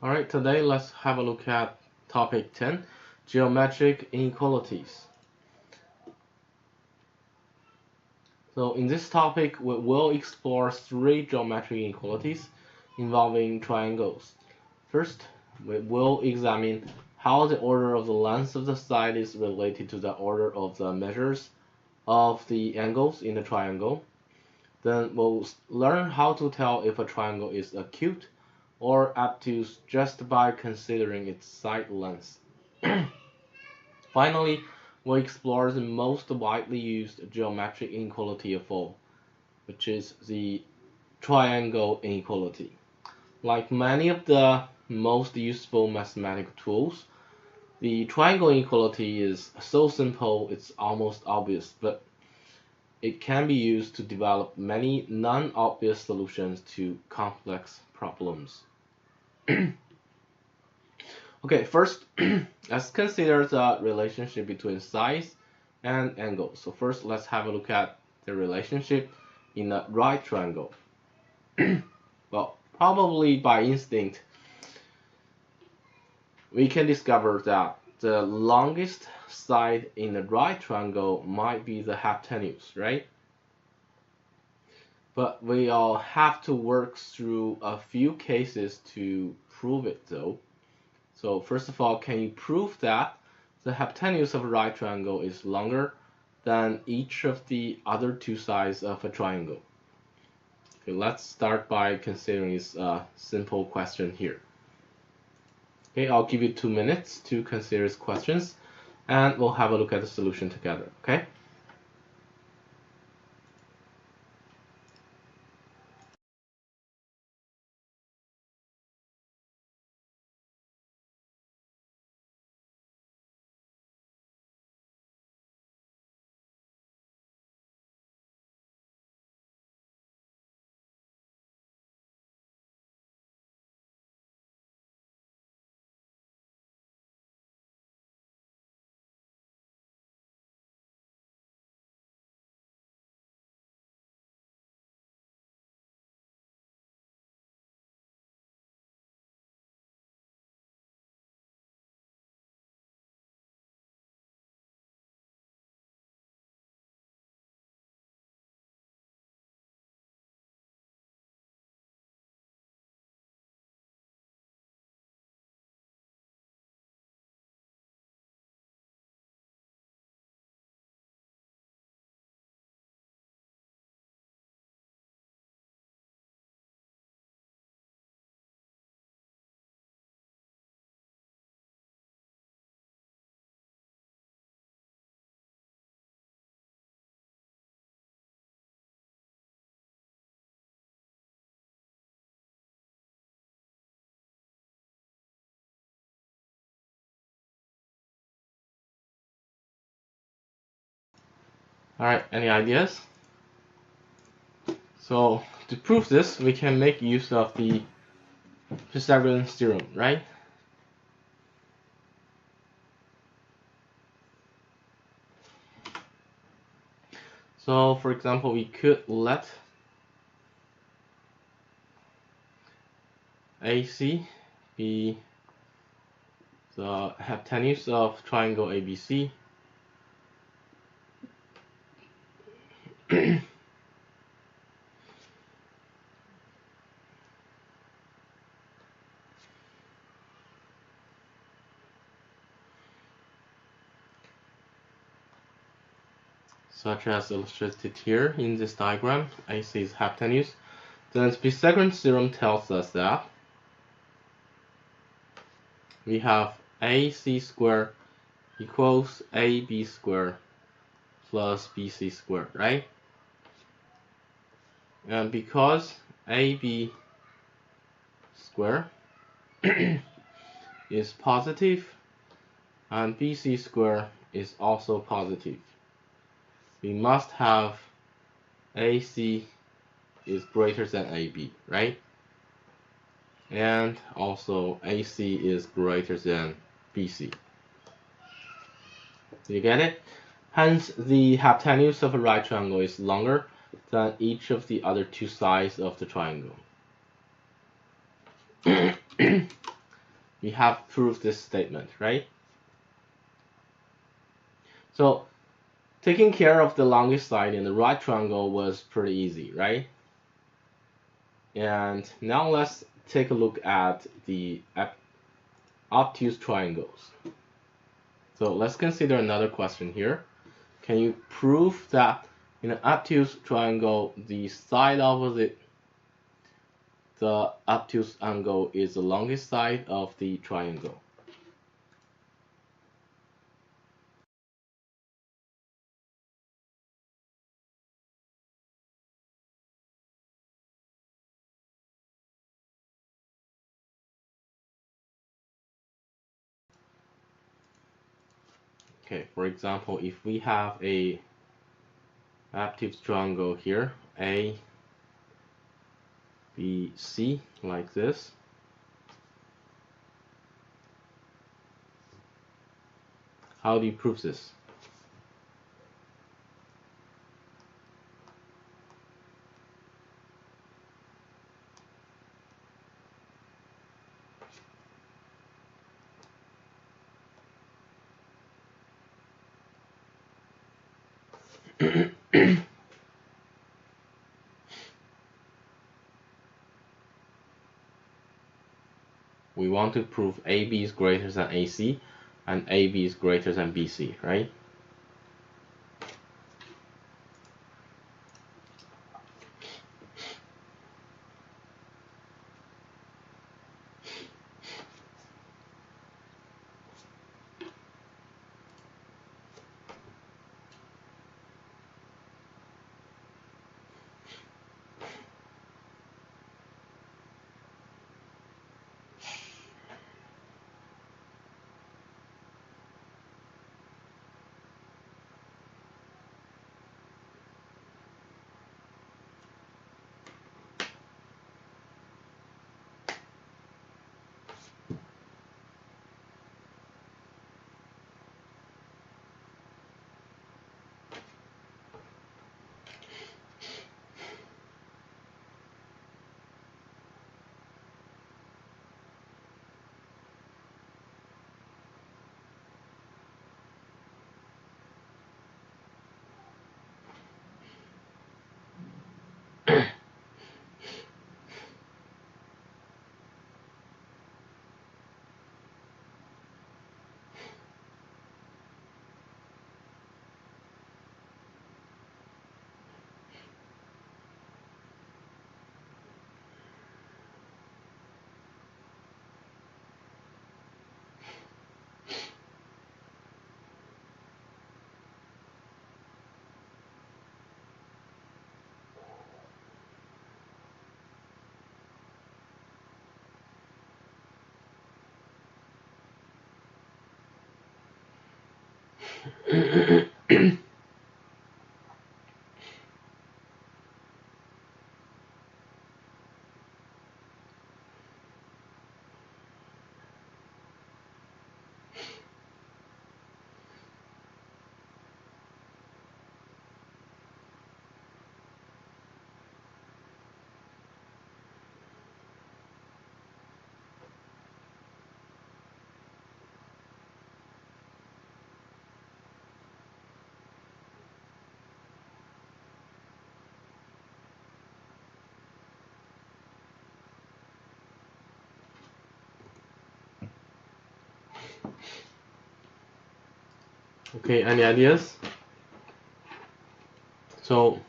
Alright, today let's have a look at topic 10, geometric inequalities. So in this topic, we will explore three geometric inequalities involving triangles. First, we will examine how the order of the length of the side is related to the order of the measures of the angles in the triangle. Then we'll learn how to tell if a triangle is acute or obtuse just by considering its side length. Finally, we'll explore the most widely used geometric inequality of all, which is the triangle inequality. Like many of the most useful mathematical tools, the triangle inequality is so simple it's almost obvious, but it can be used to develop many non-obvious solutions to complex problems. Okay, first, let's consider the relationship between size and angle. So first, let's have a look at the relationship in a right triangle. Well, probably by instinct, we can discover that the longest side in the right triangle might be the hypotenuse, right? But we all have to work through a few cases to prove it though. So first of all, can you prove that the hypotenuse of a right triangle is longer than each of the other two sides of a triangle? Okay, let's start by considering this simple question here. Okay, I'll give you 2 minutes to consider these questions, and we'll have a look at the solution together, okay? All right, any ideas? So to prove this, we can make use of the Pythagorean theorem, right? So for example, we could let AC be the hypotenuse of triangle ABC. Such as illustrated here in this diagram, AC is hypotenuse. Then the Pythagorean theorem tells us that we have AC squared equals AB squared plus BC squared, right? And because AB squared is positive and BC squared is also positive, we must have AC is greater than AB, right? And also AC is greater than BC. You get it? Hence, the hypotenuse of a right triangle is longer than each of the other two sides of the triangle. we have proved this statement, right? So taking care of the longest side in the right triangle was pretty easy, right? And now let's take a look at the obtuse triangles. So let's consider another question here. Can you prove that in an obtuse triangle, the side opposite the obtuse angle is the longest side of the triangle? Okay, for example, if we have a obtuse triangle here, A, B, C, like this, how do you prove this? We want to prove AB is greater than AC and AB is greater than BC, right? Okay, any ideas? So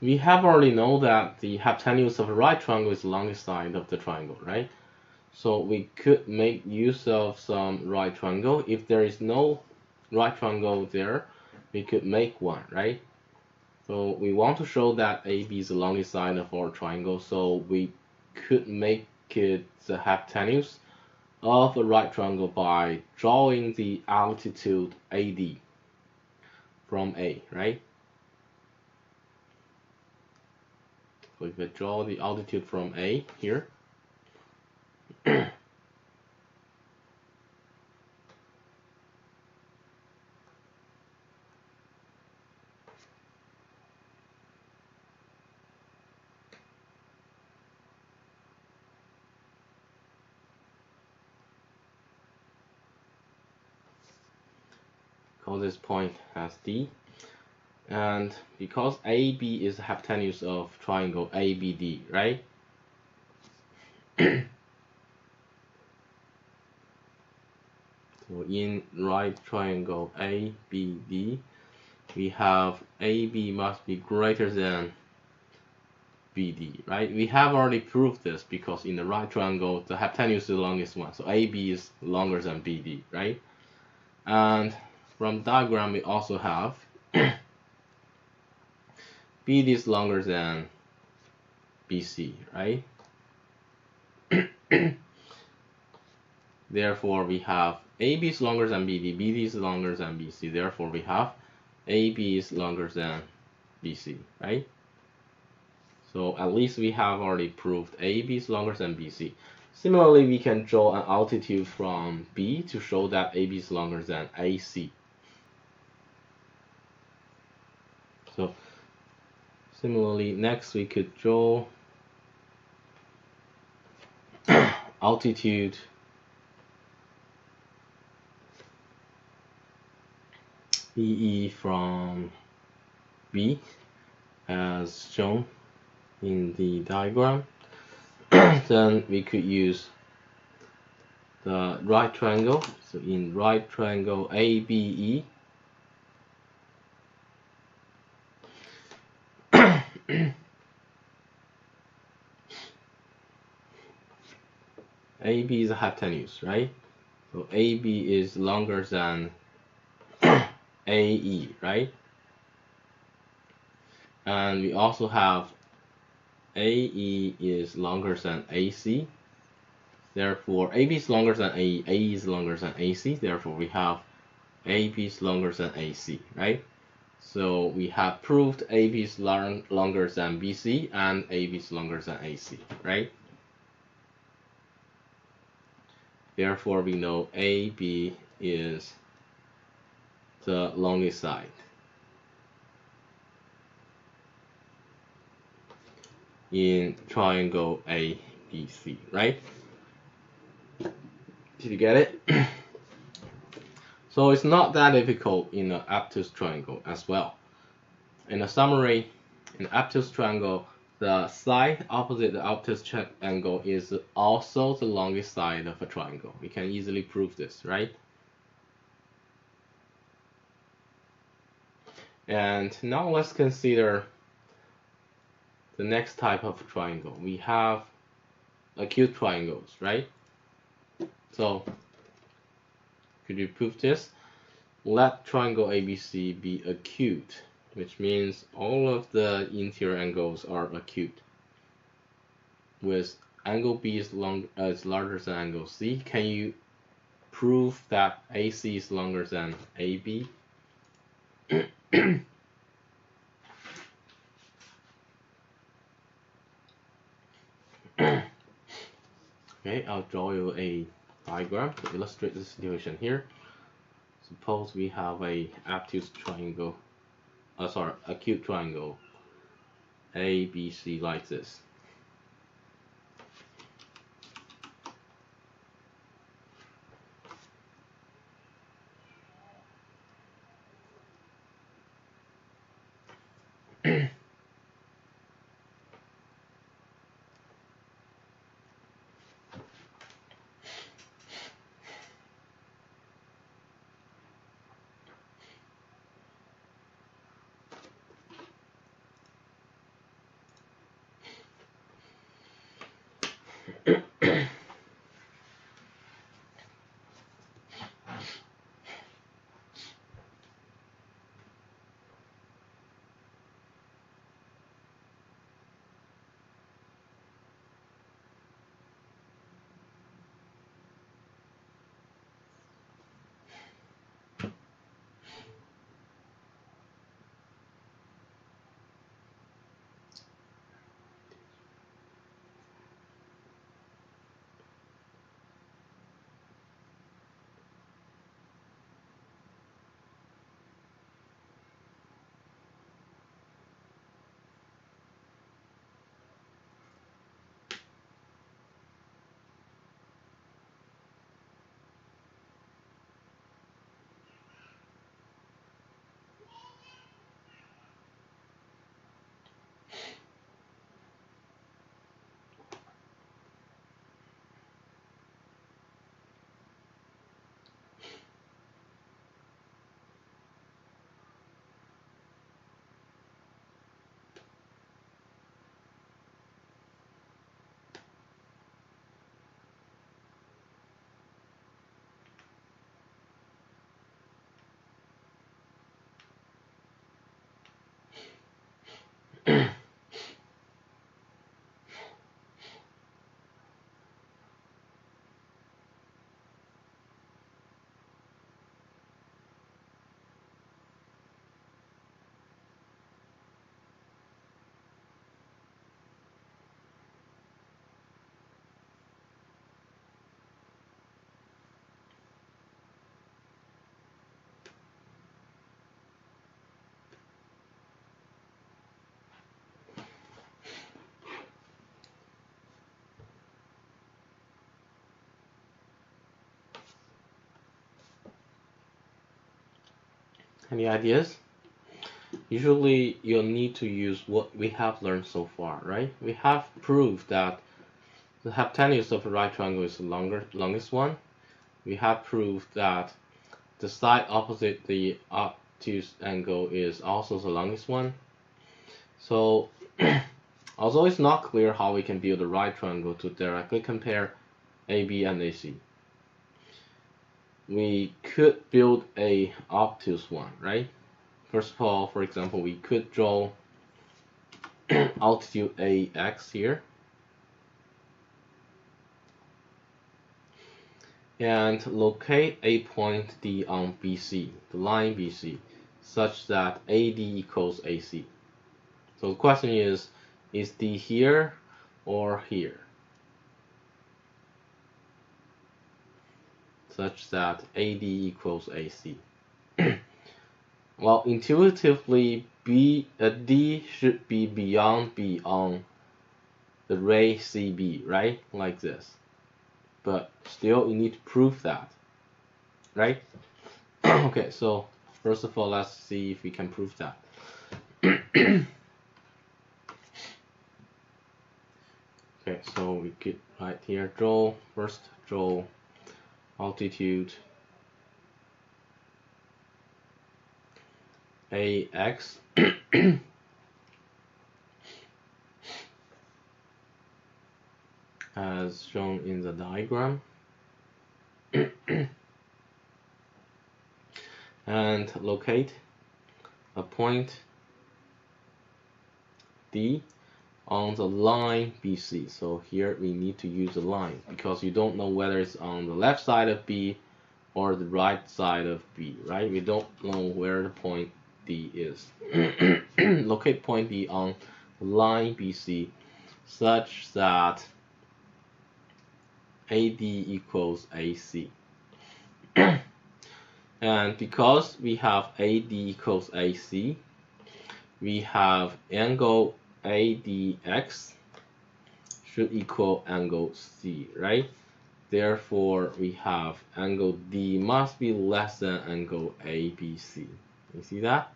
we have already know that the hypotenuse of a right triangle is the longest side of the triangle, right? So we could make use of some right triangle. If there is no right triangle there, we could make one, right? So we want to show that AB is the longest side of our triangle, so we could make it the hypotenuse of a right triangle by drawing the altitude AD from A, right? So if we draw the altitude from A here, call this point as D. And because AB is the hypotenuse of triangle ABD, right? So in right triangle ABD, we have AB must be greater than BD, right? We have already proved this because in the right triangle, the hypotenuse is the longest one. So AB is longer than BD, right? And from diagram, we also have BD is longer than BC, right? Therefore, we have AB is longer than BD, BD is longer than BC. Therefore, we have AB is longer than BC, right? So at least we have already proved AB is longer than BC. Similarly, we can draw an altitude from B to show that AB is longer than AC. So similarly, next we could draw altitude EE from B as shown in the diagram. Then we could use the right triangle. So in right triangle ABE, AB is a hypotenuse, right? So AB is longer than AE, right? And we also have AE is longer than AC. Therefore, AB is longer than AE, AE is longer than AC. Therefore, we have AB is longer than AC, right? So we have proved AB is longer than BC and AB is longer than AC, right? Therefore, we know AB is the longest side in triangle ABC, right? Did you get it? So it's not that difficult in an obtuse triangle as well. In a summary, in an obtuse triangle, the side opposite the obtuse triangle is also the longest side of a triangle. We can easily prove this, right? And now let's consider the next type of triangle. We have acute triangles, right? So could you prove this? Let triangle ABC be acute, which means all of the interior angles are acute, with angle B is larger than angle C. Can you prove that AC is longer than AB? Okay, I'll draw you a diagram to illustrate the situation here. Suppose we have a obtuse triangle, acute triangle ABC like this. Any ideas? Usually you'll need to use what we have learned so far, right? We have proved that the hypotenuse of a right triangle is the longest one. We have proved that the side opposite the obtuse angle is also the longest one. So although it's not clear how we can build a right triangle to directly compare AB and AC, we could build a obtuse one, right? First of all, for example, we could draw altitude AX here and locate a point D on BC, the line BC, such that AD equals AC. So the question is D here or here? Such that AD equals AC. Well, intuitively, D should be beyond B on the ray CB, right? Like this. But still, you need to prove that, right? Okay, so first of all, let's see if we can prove that. Okay, so we could right here draw altitude AX as shown in the diagram and locate a point D on the line BC. So here we need to use a line because you don't know whether it's on the left side of B or the right side of B, right? We don't know where the point D is. Locate point D on line BC such that AD equals AC. And because we have AD equals AC, we have angle ADX should equal angle C, right? Therefore, we have angle D must be less than angle ABC. You see that?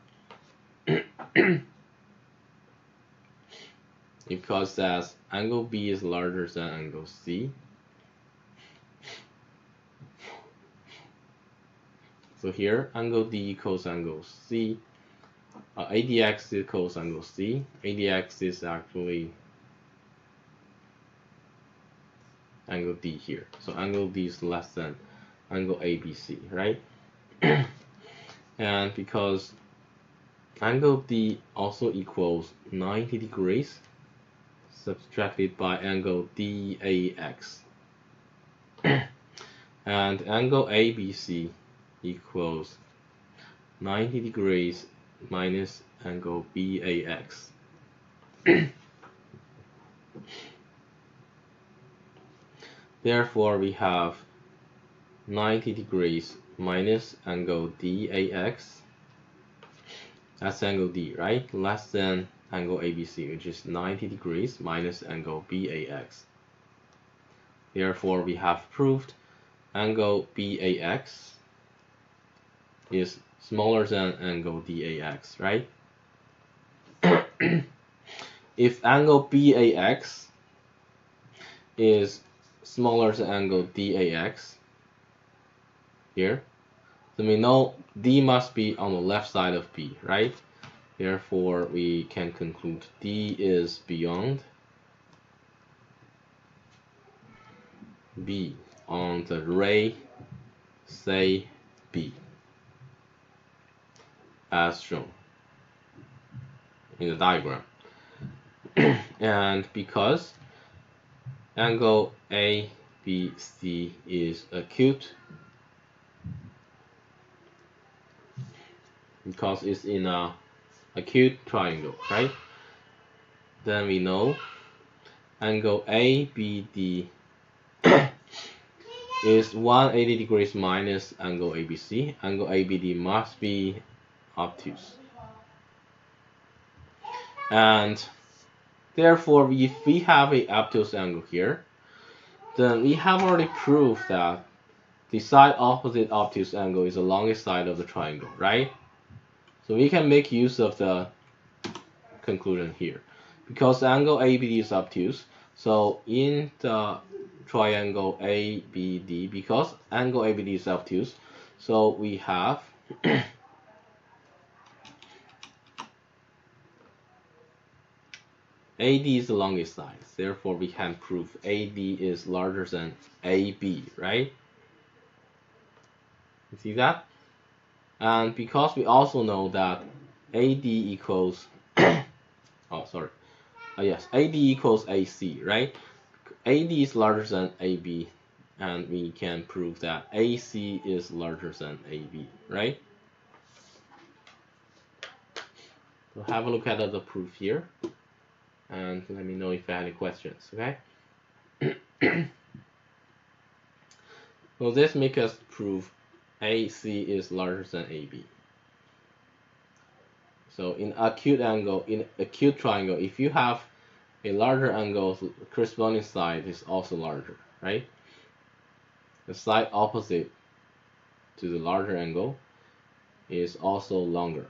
Because as angle B is larger than angle C. So here, angle D equals angle C. ADX equals angle C. ADX is actually angle D here. So angle D is less than angle ABC, right? And because angle D also equals 90 degrees, subtracted by angle DAX. And angle ABC equals 90 degrees minus angle BAX. Therefore, we have 90 degrees minus angle DAX. That's angle D, right? Less than angle ABC, which is 90 degrees minus angle BAX. Therefore, we have proved angle BAX is smaller than angle DAX, right? If angle BAX is smaller than angle DAX here, then we know D must be on the left side of B, right? Therefore, we can conclude D is beyond B on the ray, say B, as shown in the diagram. And because angle ABC is acute, because it's in a acute triangle, right? Then we know angle ABD is 180 degrees minus angle ABC. Angle ABD must be obtuse. And therefore, if we have an obtuse angle here, then we have already proved that the side opposite obtuse angle is the longest side of the triangle, right? So we can make use of the conclusion here. Because angle ABD is obtuse, so in the triangle ABD, because angle ABD is obtuse, so we have AD is the longest side, therefore we can prove AD is larger than AB, right? You see that? And because we also know that AD equals, oh sorry, yes, AD equals AC, right? AD is larger than AB, and we can prove that AC is larger than AB, right? So have a look at the proof here, and let me know if you have any questions, okay? So this makes us prove AC is larger than AB. So in acute angle, in acute triangle, if you have a larger angle, the corresponding side is also larger, right? The side opposite to the larger angle is also longer.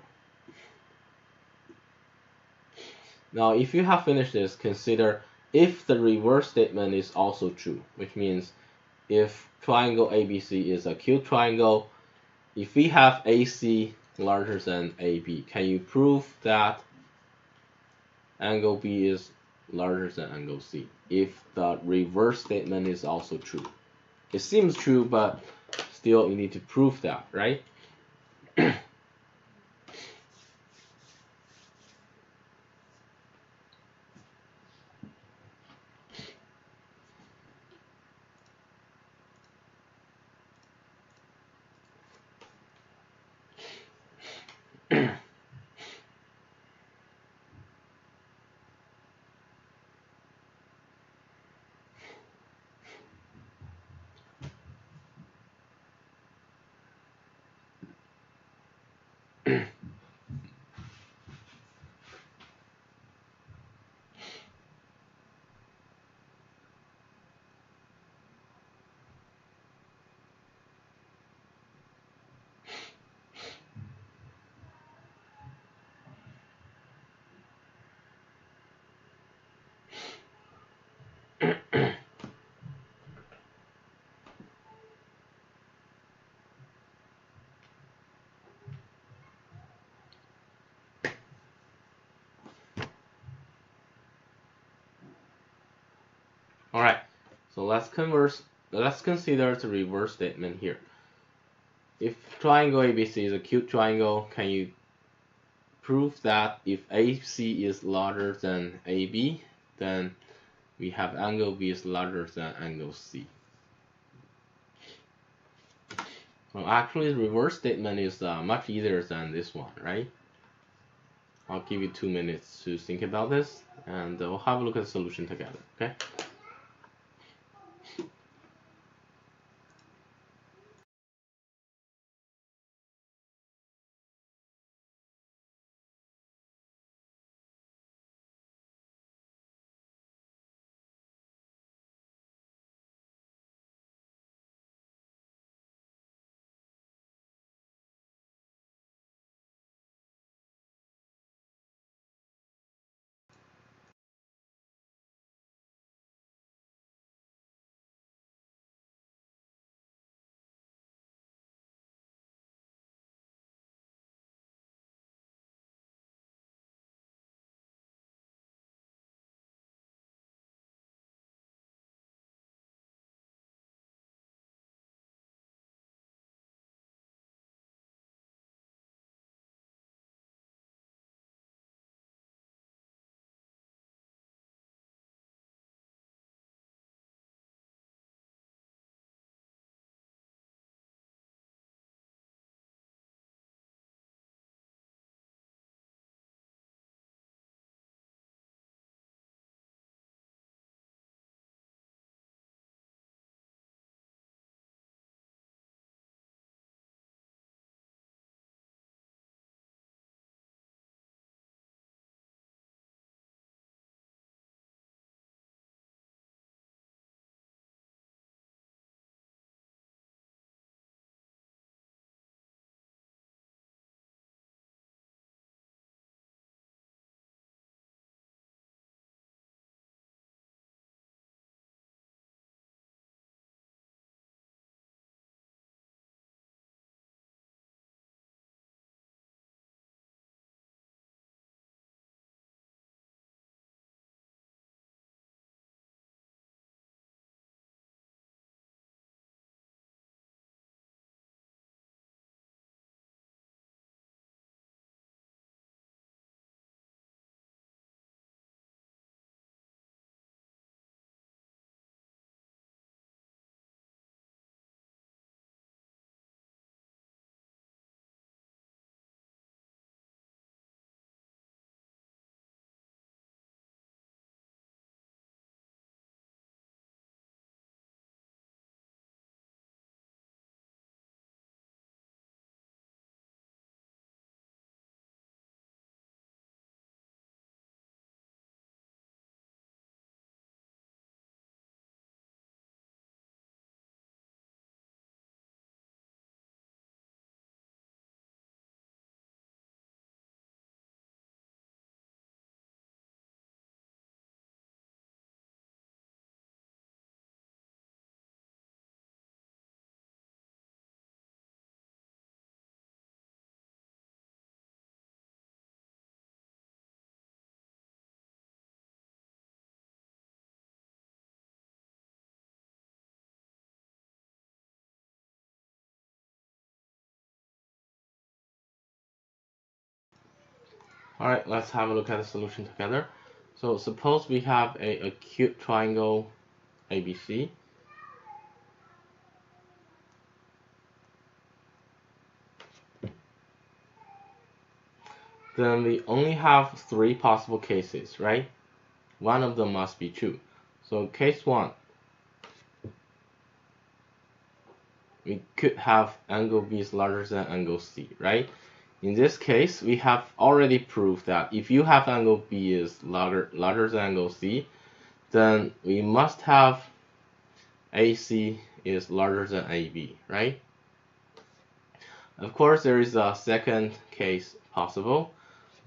Now, if you have finished this, consider if the reverse statement is also true, which means if triangle ABC is a acute triangle, if we have AC larger than AB, can you prove that angle B is larger than angle C if the reverse statement is also true? It seems true, but still you need to prove that, right? All right, so let's consider the reverse statement here. If triangle ABC is a acute triangle, can you prove that if AC is larger than AB, then we have angle B is larger than angle C? Well, actually, the reverse statement is much easier than this one, right? I'll give you 2 minutes to think about this, and we'll have a look at the solution together, okay? All right, let's have a look at the solution together. So suppose we have a acute triangle ABC. Then we only have three possible cases, right? One of them must be true. So case one, we could have angle B is larger than angle C, right? In this case, we have already proved that if you have angle B is larger than angle C, then we must have AC is larger than AB, right? Of course, there is a second case possible,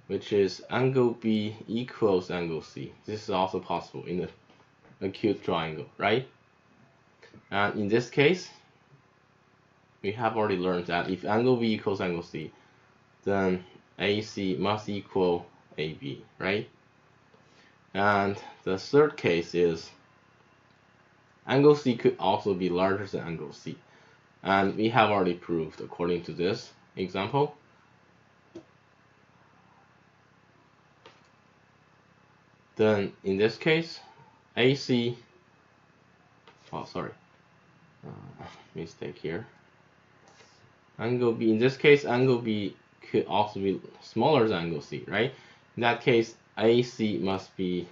which is angle B equals angle C. This is also possible in an acute triangle, right? And in this case, we have already learned that if angle B equals angle C, then AC must equal AB, right? And the third case is angle C could also be larger than angle C. And we have already proved according to this example. Then in this case, AC, oh sorry, mistake here. Angle B, in this case, angle B could also be smaller than angle C, right? In that case, AC must be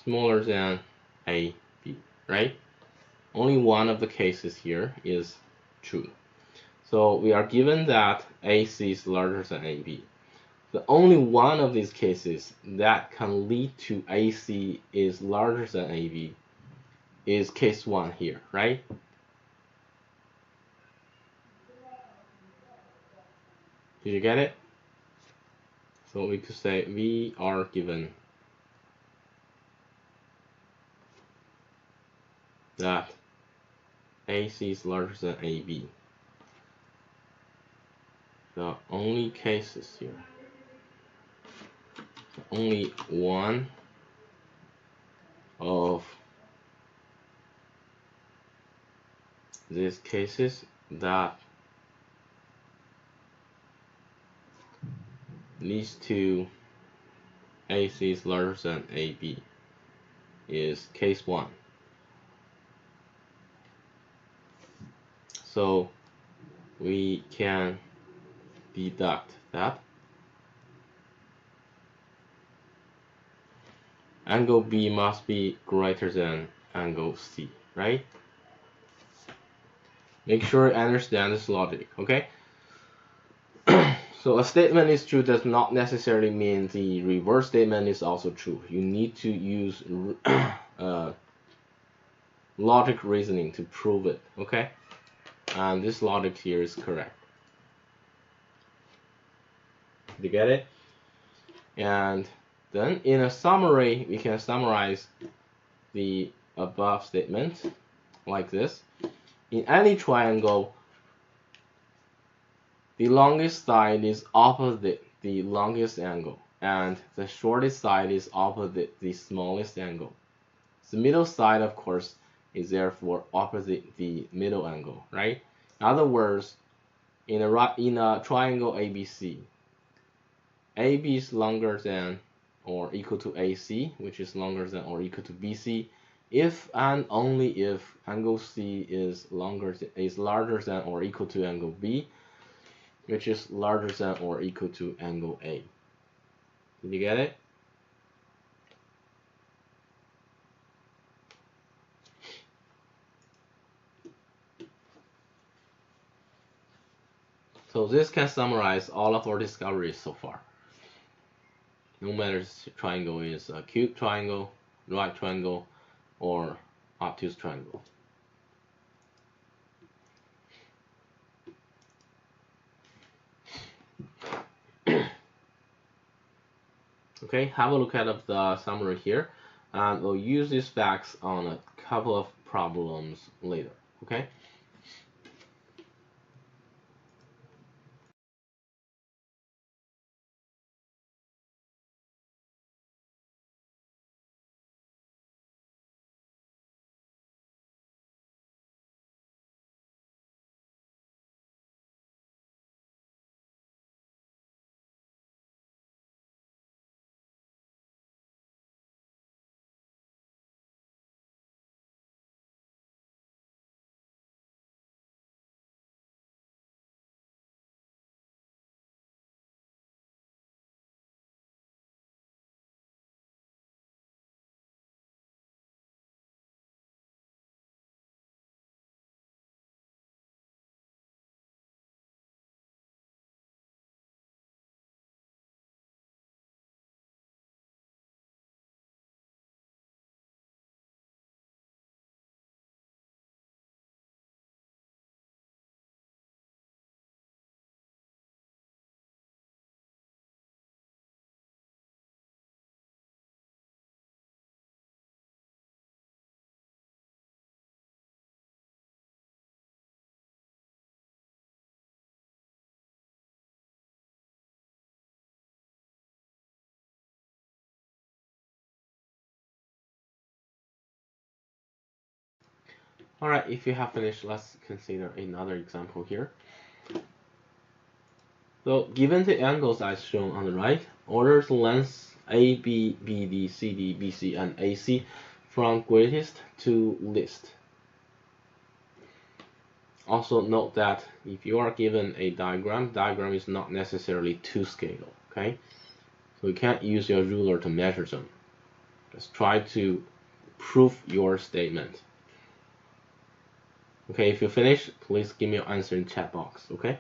smaller than AB, right? Only one of the cases here is true. So we are given that AC is larger than AB. The only one of these cases that can lead to AC is larger than AB is case one here, right? Did you get it? So we could say we are given that AC is larger than AB. The only cases here, only one of these cases that leads to AC is larger than AB is case one. So we can deduct that angle B must be greater than angle C, right? Make sure you understand this logic, okay? So a statement is true does not necessarily mean the reverse statement is also true. You need to use logic reasoning to prove it, okay? And this logic here is correct. Did you get it? And then in a summary, we can summarize the above statement like this. In any triangle, the longest side is opposite the longest angle, and the shortest side is opposite the smallest angle. The middle side, of course, is therefore opposite the middle angle, right? In other words, in a triangle ABC, AB is longer than or equal to AC, which is longer than or equal to BC, if and only if angle C is larger than or equal to angle B, which is larger than or equal to angle A. Did you get it? So this can summarize all of our discoveries so far. No matter if the triangle is a acute triangle, right triangle, or obtuse triangle. Okay, have a look at the summary here, and we'll use these facts on a couple of problems later. Okay. Alright, if you have finished, let's consider another example here. So given the angles as shown on the right, order the lengths AB, BD, CD, BC, and AC from greatest to least. Also note that if you are given a diagram is not necessarily to scale, okay? So you can't use your ruler to measure them. Just try to prove your statement. Okay, if you finish, please give me your answer in chat box, okay?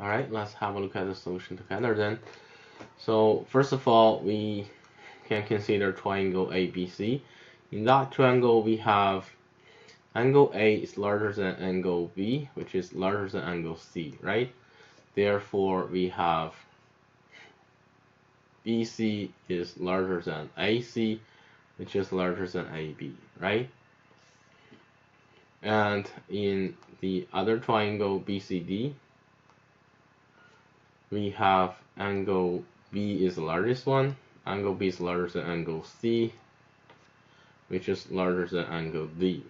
All right, let's have a look at the solution together then. So first of all, we can consider triangle ABC. In that triangle, we have angle A is larger than angle B, which is larger than angle C, right? Therefore, we have BC is larger than AC, which is larger than AB, right? And in the other triangle BCD, we have angle B is the largest one. Angle B is larger than angle C, which is larger than angle D.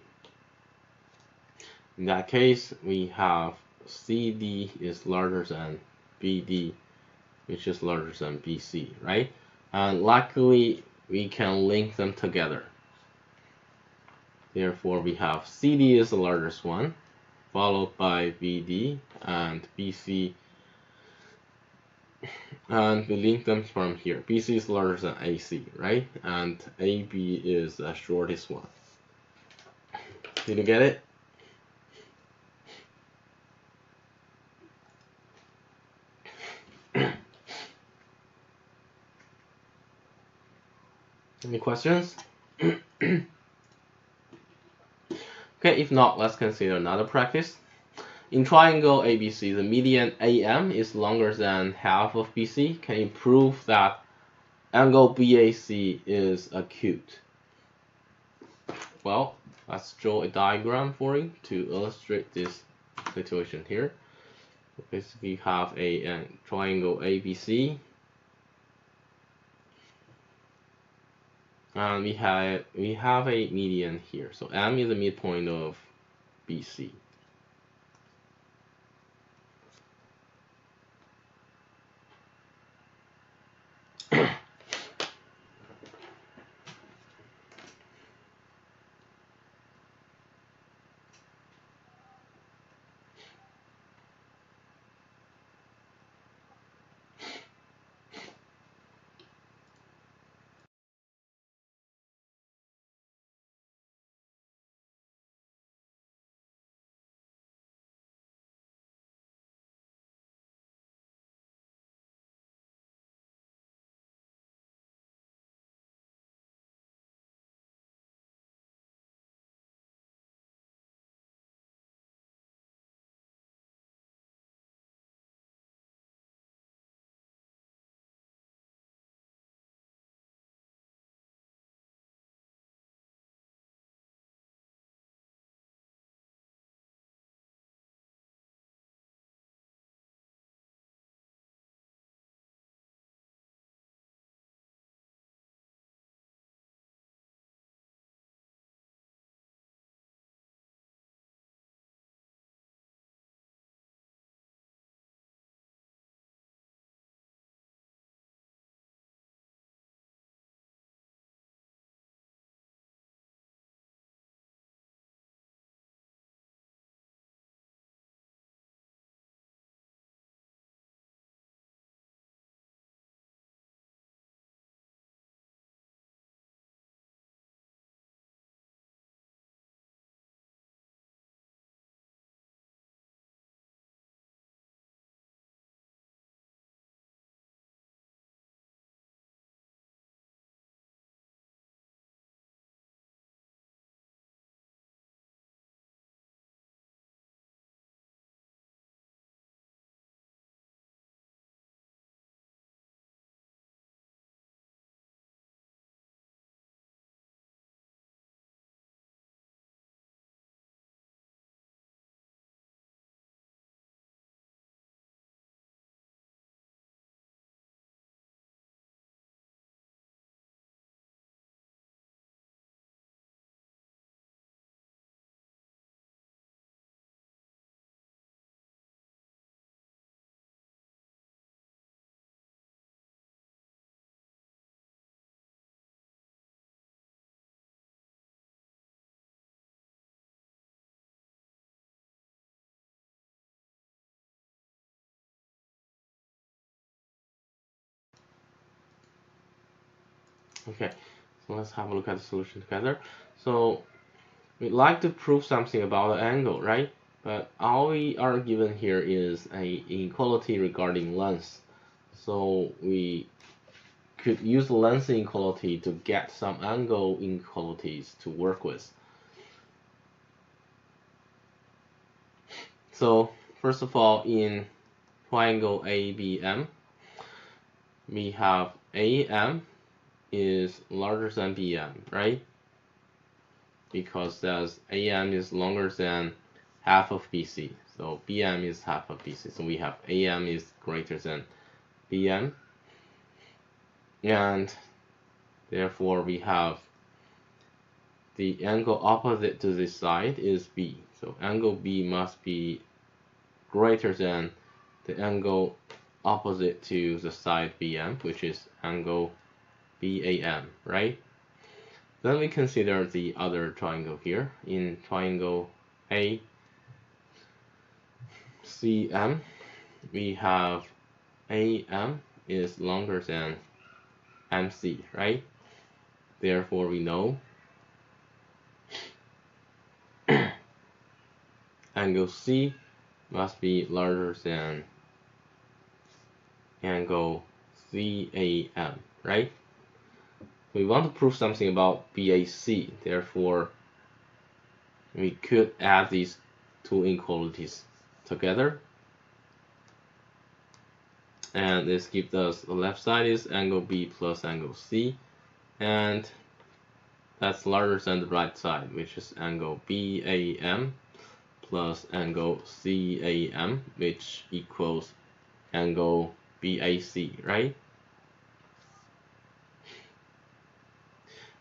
In that case, we have CD is larger than BD, which is larger than BC, right? And luckily, we can link them together. Therefore, we have CD is the largest one, followed by BD and BC, and we link them from here. BC is larger than AC, right? And AB is the shortest one. Did you get it? Any questions? Okay, if not, let's consider another practice. In triangle ABC, the median AM is longer than half of BC. Can you prove that angle BAC is acute? Well, let's draw a diagram for you to illustrate this situation here. Basically, we have a triangle ABC, and we have a median here. So M is the midpoint of BC. Okay, so let's have a look at the solution together. So we'd like to prove something about the angle, right? But all we are given here is a inequality regarding length. So we could use the length inequality to get some angle inequalities to work with. So first of all, in triangle ABM, we have AM is larger than BM, right? Because that's AM is longer than half of BC. So BM is half of BC. So we have AM is greater than BM. And therefore we have the angle opposite to this side is B. So angle B must be greater than the angle opposite to the side BM, which is angle BAM, right? Then we consider the other triangle here. In triangle ACM, we have AM is longer than MC, right? Therefore, we know angle C must be larger than angle CAM, right? We want to prove something about BAC, therefore we could add these two inequalities together. And this gives us the left side is angle B plus angle C, and that's larger than the right side, which is angle BAM plus angle CAM, which equals angle BAC, right?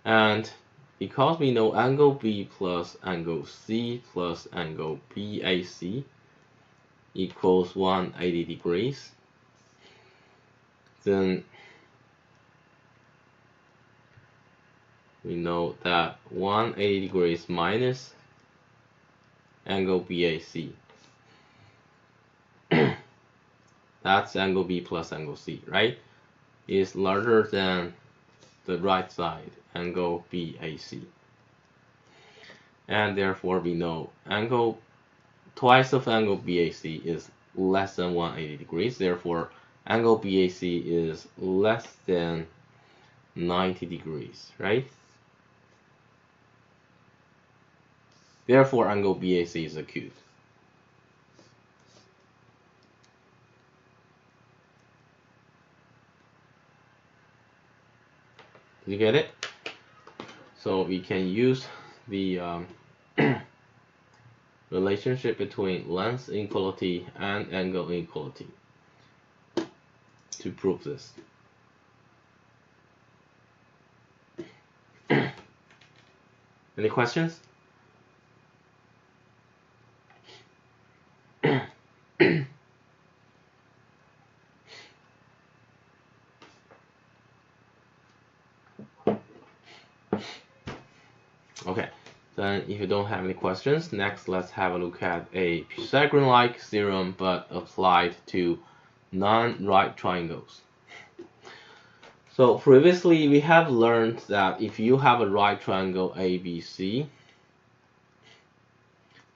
And because we know angle B plus angle C plus angle BAC equals 180 degrees, then we know that 180 degrees minus angle BAC, that's angle B plus angle C, right, is larger than the right side, angle BAC. And therefore we know angle twice of angle BAC is less than 180 degrees, therefore angle BAC is less than 90 degrees, right? Therefore angle BAC is acute. Did you get it? So we can use the relationship between length inequality and angle inequality to prove this. Any questions? Okay, then if you don't have any questions, next let's have a look at a Pythagorean-like theorem but applied to non-right triangles. So previously we have learned that if you have a right triangle ABC,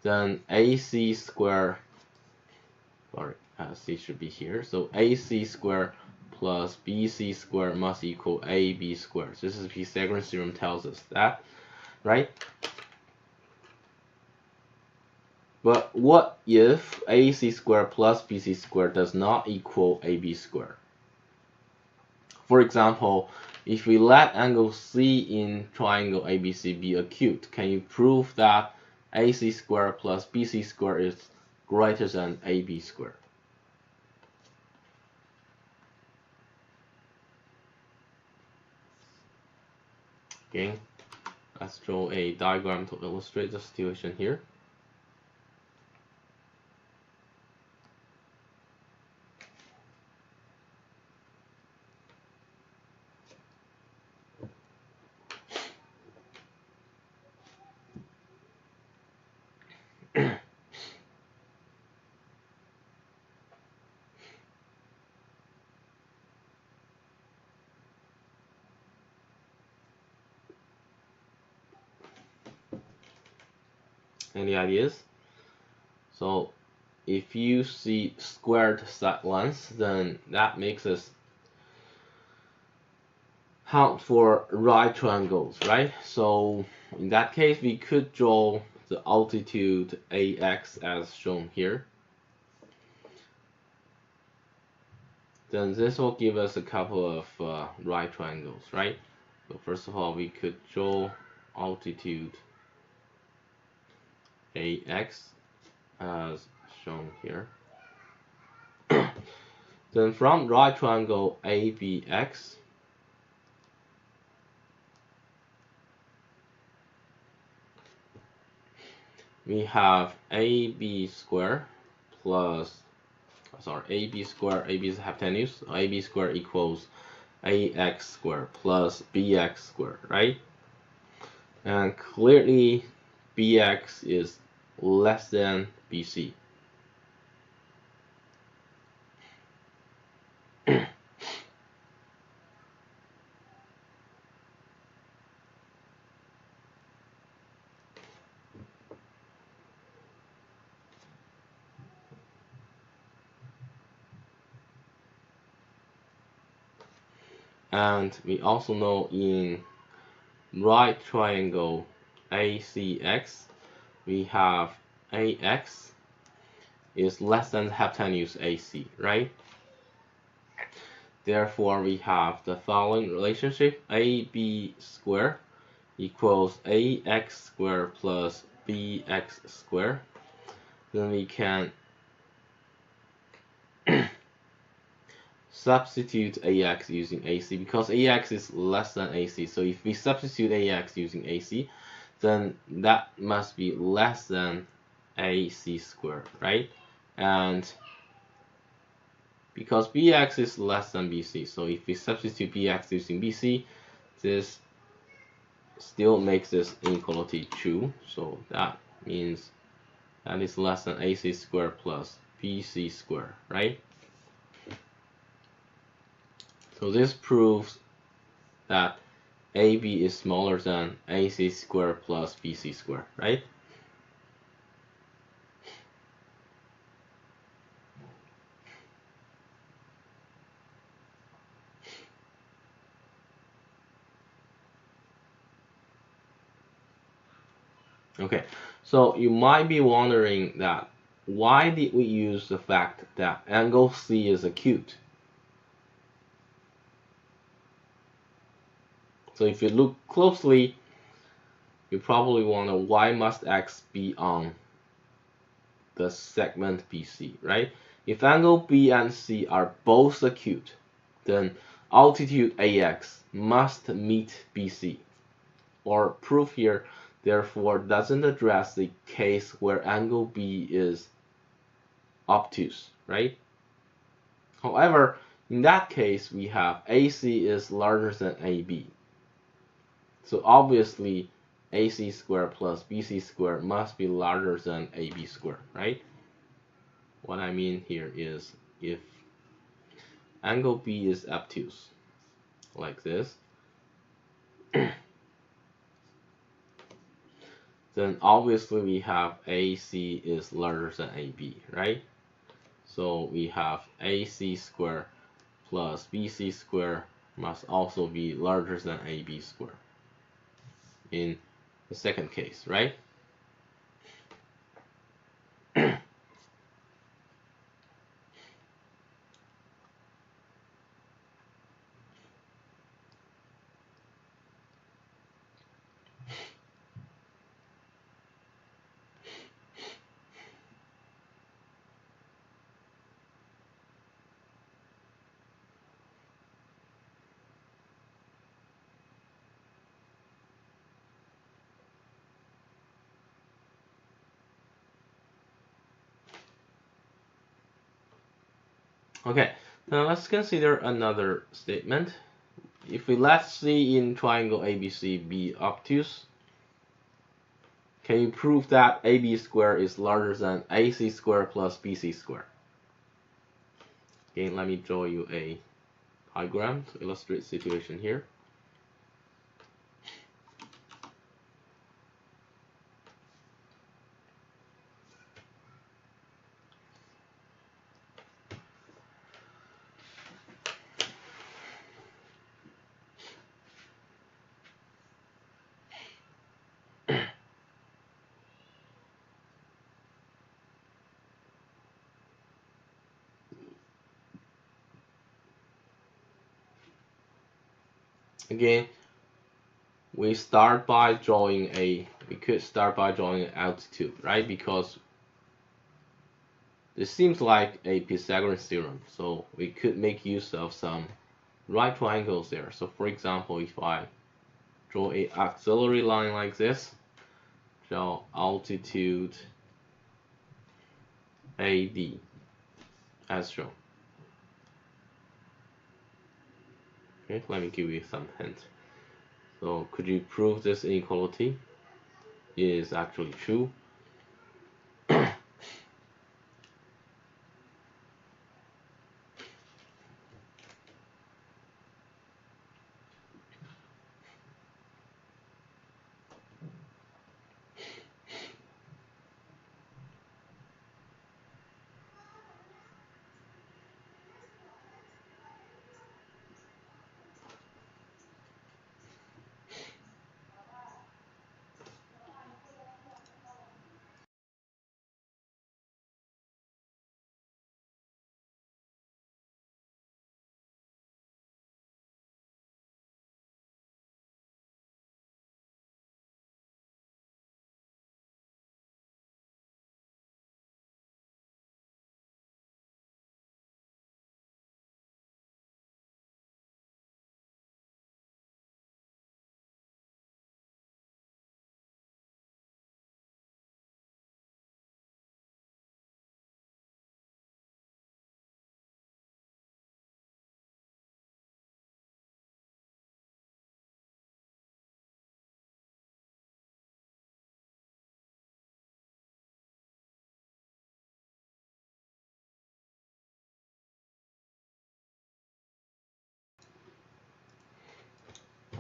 then AC square, sorry, C should be here, so AC square plus BC square must equal AB square. So this is Pythagorean theorem tells us that, right? But what if AC square plus BC square does not equal AB square? For example, if we let angle C in triangle ABC be acute, can you prove that AC square plus BC square is greater than AB square? Okay, let's draw a diagram to illustrate the situation here. Any ideas? So if you see squared side lengths, then that makes us count for right triangles, right? So in that case, we could draw the altitude AX as shown here. Then this will give us a couple of right triangles, right? So first of all, we could draw altitude AX as shown here. Then from right triangle ABX, we have AB square plus, AB square, AB is hypotenuse, AB square equals AX square plus BX square, right? And clearly BX is less than BC. And we also know in right triangle ACX, we have AX is less than hypotenuse AC, right? Therefore, we have the following relationship: AB square equals AX square plus BX square. Then we can substitute AX using AC because AX is less than AC. So if we substitute AX using AC, then that must be less than AC squared, right? And because BX is less than BC, so if we substitute BX using BC, this still makes this inequality true. So that means that is less than AC squared plus BC squared, right? So this proves that AB is smaller than AC squared plus BC squared, right? Okay, so you might be wondering that why did we use the fact that angle C is acute? So if you look closely, you probably wonder why must X be on the segment BC, right? If angle B and C are both acute, then altitude AX must meet BC. Or proof here therefore doesn't address the case where angle B is obtuse, right? However, in that case, we have AC is larger than AB. So obviously, AC squared plus BC squared must be larger than AB squared, right? What I mean here is if angle B is obtuse, like this, then obviously we have AC is larger than AB, right? So we have AC squared plus BC squared must also be larger than AB squared in the second case, right? Okay, now let's consider another statement. If we let C in triangle ABC be obtuse, can you prove that AB squared is larger than AC squared plus BC squared? Again, let me draw you a diagram to illustrate the situation here. Again, we could start by drawing an altitude, right? Because this seems like a Pythagorean theorem, so we could make use of some right triangles there. So for example, if I draw a auxiliary line like this, draw altitude AD as shown. Okay, let me give you some hint. So could you prove this inequality is actually true?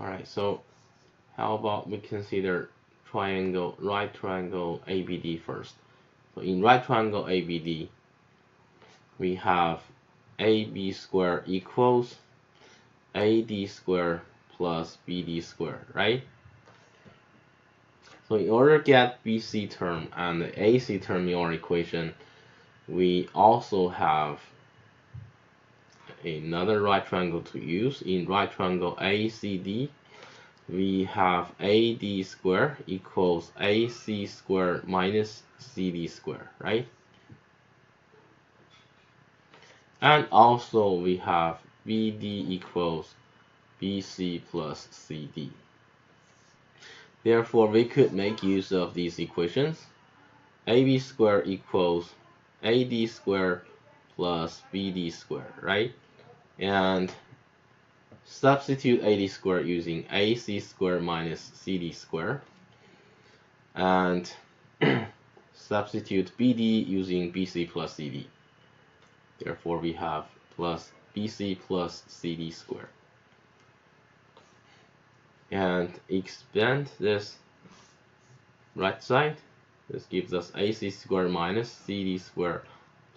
Alright, so how about we consider right triangle ABD first. So in right triangle ABD, we have AB squared equals AD squared plus BD squared, right? So in order to get BC term and the AC term in our equation, we also have another right triangle to use. In right triangle ACD, we have AD squared equals AC squared minus CD squared, right? And also we have BD equals BC plus CD. Therefore, we could make use of these equations. AB squared equals AD squared plus BD squared, right? And substitute AD squared using AC squared minus CD squared. And substitute BD using BC plus CD. Therefore, we have plus BC plus CD squared. And expand this right side. This gives us AC squared minus CD squared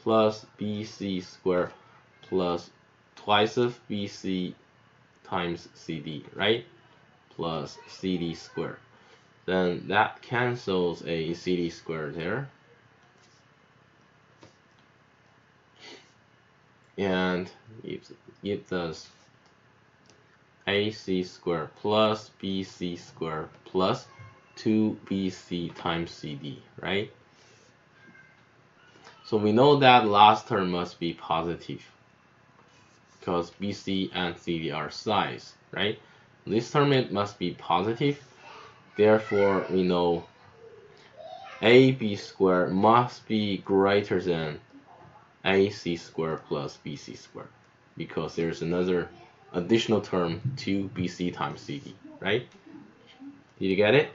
plus BC squared plus twice of BC times CD, right? Plus CD squared. Then that cancels a CD squared there. And gives us AC squared plus BC squared plus 2BC times CD, right? So we know that last term must be positive because BC and CD are sides, right? This term it must be positive. Therefore, we know AB squared must be greater than AC squared plus BC squared because there's another additional term 2BC times CD, right? Did you get it?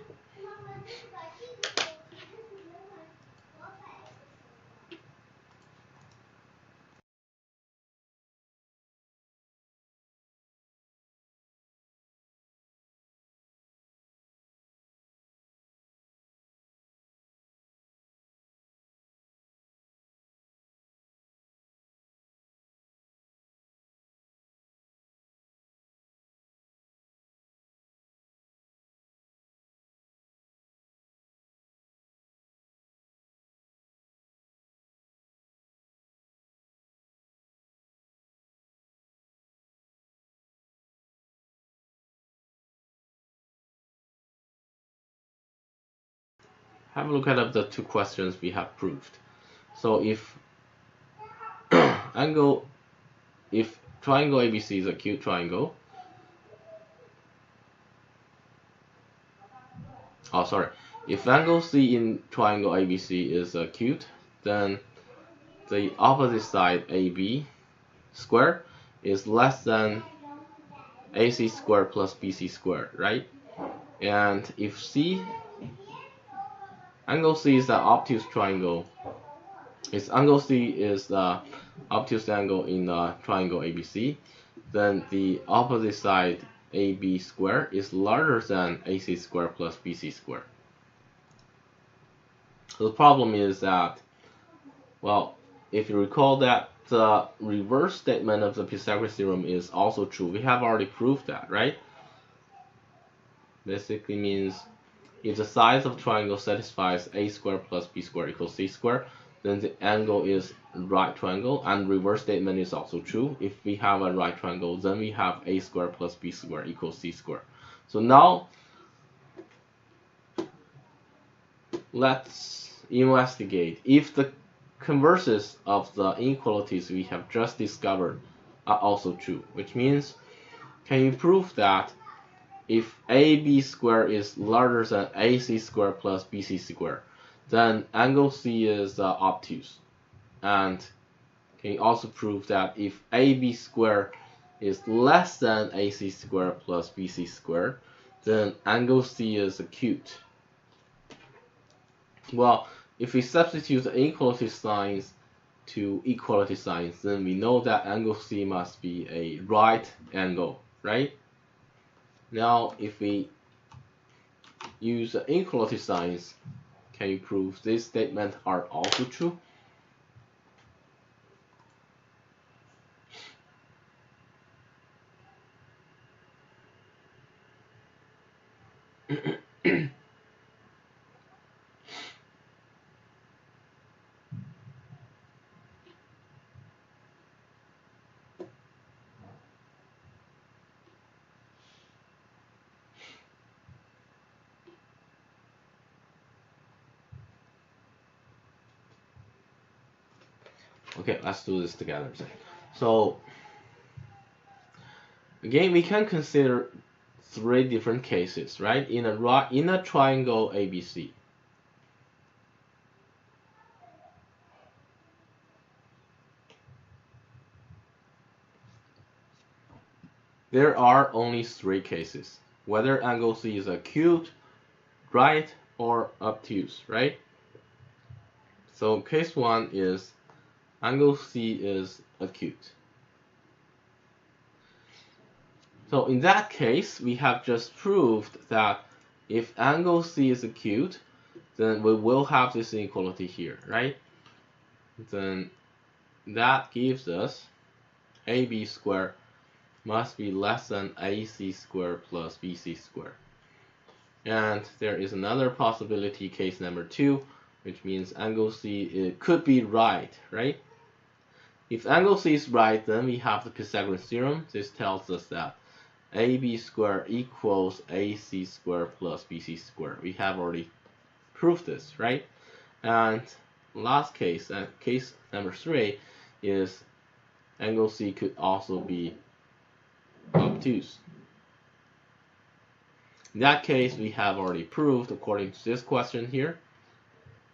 have a look at the two questions we have proved. So if if triangle ABC is a acute triangle, oh sorry, if angle C in triangle ABC is acute, then the opposite side AB square is less than AC squared plus BC squared, right? And if angle C is the obtuse triangle, if angle C is the obtuse angle in the triangle ABC, then the opposite side AB squared is larger than AC squared plus BC squared. So the problem is that, well, if you recall that the reverse statement of the Pythagoras theorem is also true. We have already proved that, right? Basically means if the size of triangle satisfies a squared plus b squared equals c squared, then the angle is right triangle, and reverse statement is also true. If we have a right triangle, then we have a squared plus b squared equals c squared. So now let's investigate if the converses of the inequalities we have just discovered are also true, which means can you prove that if AB squared is larger than AC squared plus BC squared, then angle C is obtuse. And can you also prove that if AB squared is less than AC squared plus BC squared, then angle C is acute. Well, if we substitute the inequality signs to equality signs, then we know that angle C must be a right angle, right? Now, if we use the inequality signs, can you prove these statements are also true? Okay, let's do this together. So again, we can consider three different cases, right? In a triangle ABC, there are only three cases: whether angle C is acute, right, or obtuse, right? So case one is angle C is acute. So in that case, we have just proved that if angle C is acute, then we will have this inequality here, right? Then that gives us AB squared must be less than AC squared plus BC squared. And there is another possibility, case number 2, which means angle C it could be right? If angle C is right, then we have the Pythagoras theorem. This tells us that AB squared equals AC squared plus BC squared. We have already proved this, right? And last case, case number 3, is angle C could also be obtuse. In that case, we have already proved, according to this question here,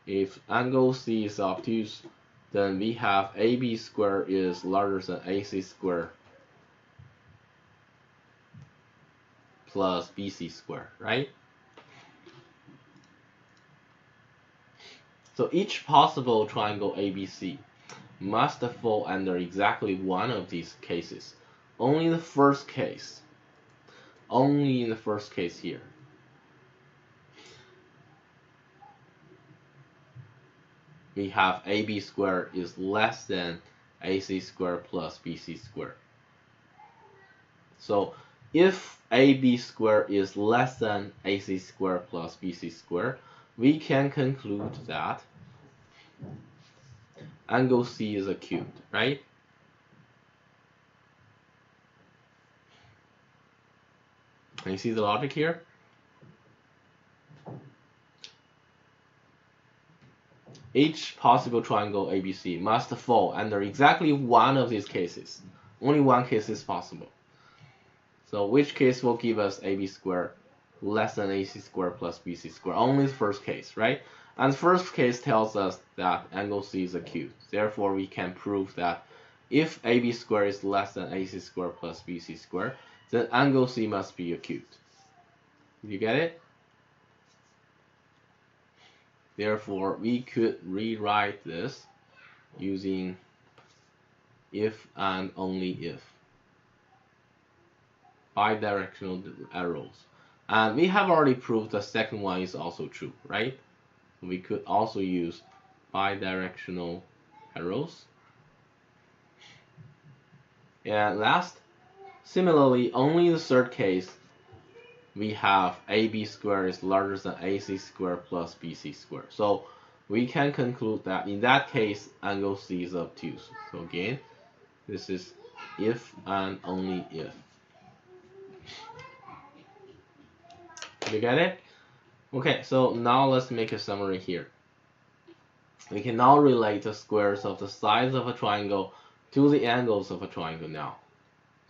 if angle C is obtuse, then we have AB squared is larger than AC squared plus BC squared, right? So each possible triangle ABC must fall under exactly one of these cases. Only in the first case here, we have AB squared is less than AC squared plus BC squared. So if AB squared is less than AC squared plus BC squared, we can conclude that angle C is acute, right? Can you see the logic here? each possible triangle ABC must fall under exactly one of these cases. Only one case is possible. So which case will give us AB squared less than AC squared plus BC squared? Only the first case, right? And the first case tells us that angle C is acute. Therefore, we can prove that if AB squared is less than AC squared plus BC squared, then angle C must be acute. You get it? Therefore, we could rewrite this using if and only if. Bidirectional arrows. And we have already proved the second one is also true, right? We could also use bidirectional arrows. And last, similarly, only in the third case, we have AB squared is larger than AC squared plus BC squared. So we can conclude that in that case, angle C is obtuse. So again, this is if and only if. You get it? Okay, so now let's make a summary here. We can now relate the squares of the sides of a triangle to the angles of a triangle now.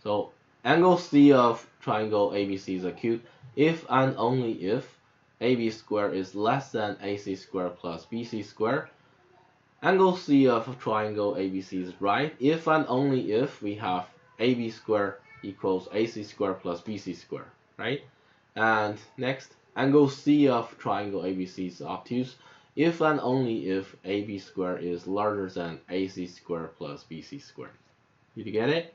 So angle C of triangle ABC is acute if and only if AB squared is less than AC squared plus BC squared. Angle C of triangle ABC is right if and only if we have AB squared equals AC squared plus BC squared, right? And next, angle C of triangle ABC is obtuse if and only if AB squared is larger than AC squared plus BC squared. Did you get it?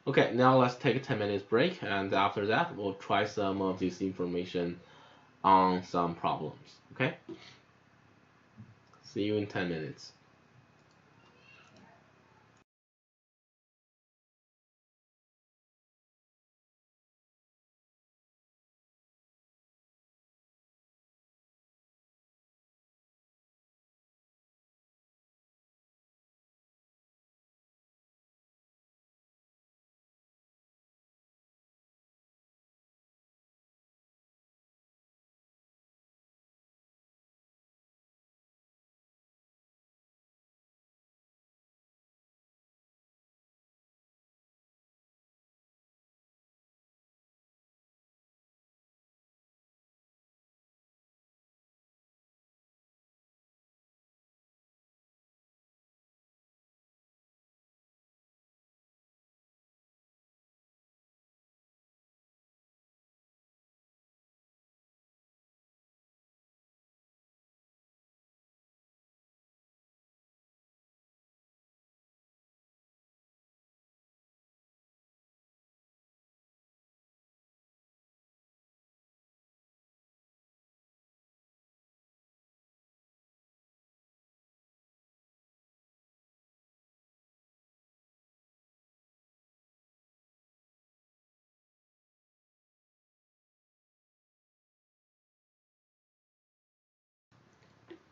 Okay, now let's take a 10 minutes break, and after that we'll try some of this information on some problems. Okay? See you in 10 minutes.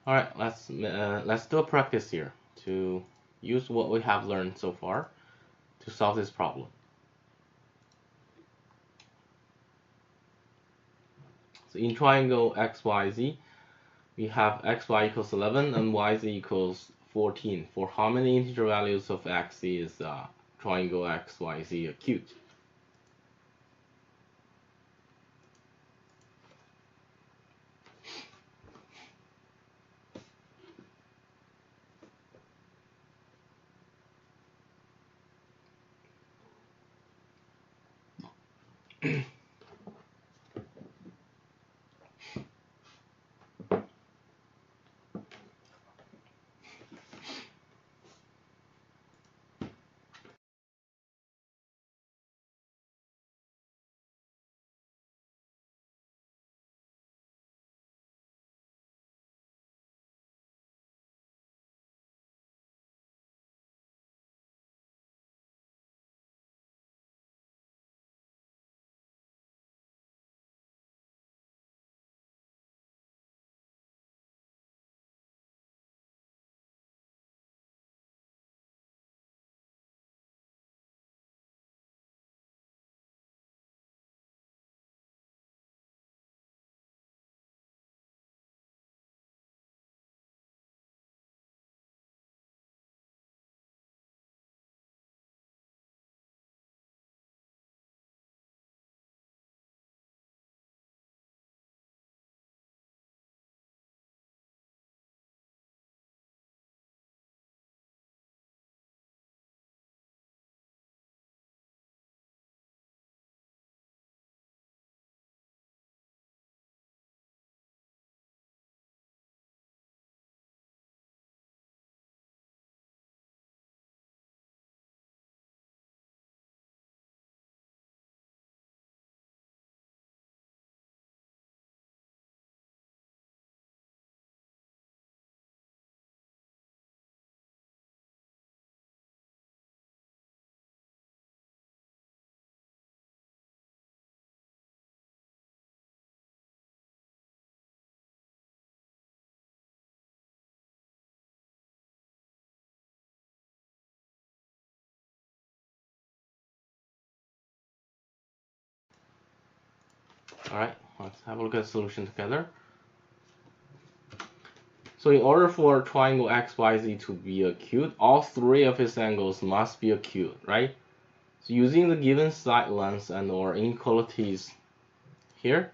All right, let's do a practice here to use what we have learned so far to solve this problem. So in triangle XYZ, we have xy equals 11 and yz equals 14. For how many integer values of x is triangle XYZ acute? All right, let's have a look at the solution together. So in order for triangle XYZ to be acute, all three of its angles must be acute, right? So using the given side lengths and or inequalities here,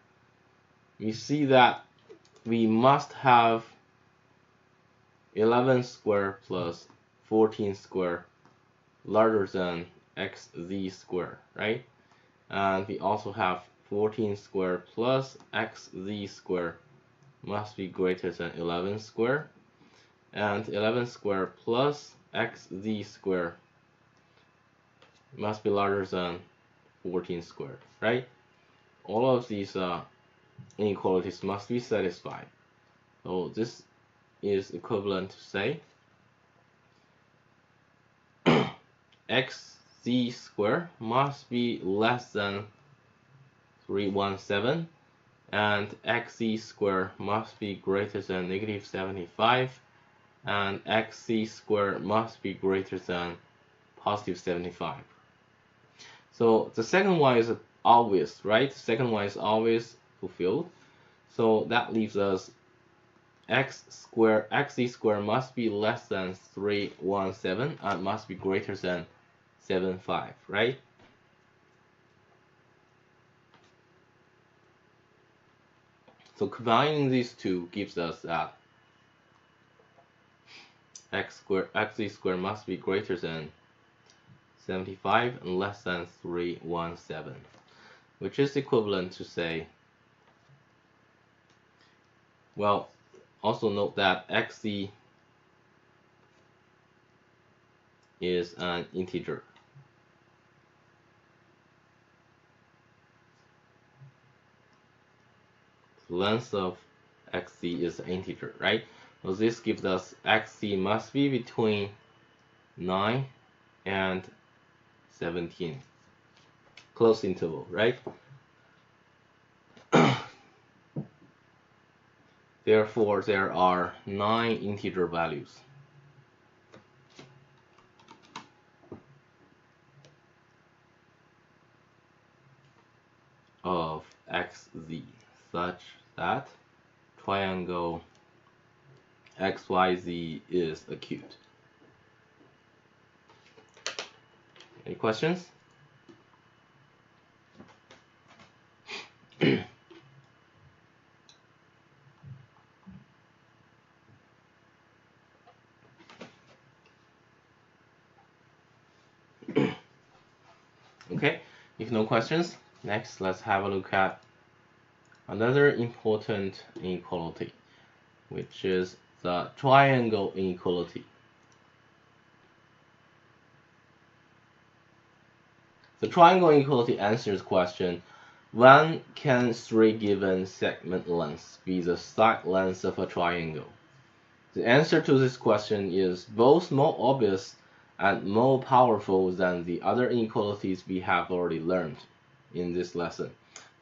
we see that we must have 11 square plus 14 square larger than xz square, right? And we also have 14 square plus xz square must be greater than 11 square, and 11 square plus xz square must be larger than 14 square, right? All of these inequalities must be satisfied. So this is equivalent to say xz square must be less than 317 and xz square must be greater than negative 75 and xz square must be greater than positive 75. So the second one is obvious, right? The second one is always fulfilled. So that leaves us xz square must be less than 317 and must be greater than 75, right? So combining these two gives us that xz square must be greater than 75 and less than 317, which is equivalent to say, well, also note that xz is an integer. The length of xz is an integer, right? So this gives us xz must be between 9 and 17. Close interval, right? Therefore, there are 9 integer values of xz such that triangle XYZ is acute. Any questions? Okay, if no questions, next let's have a look at another important inequality, which is the triangle inequality. The triangle inequality answers the question, when can 3 given segment lengths be the side lengths of a triangle? The answer to this question is both more obvious and more powerful than the other inequalities we have already learned in this lesson.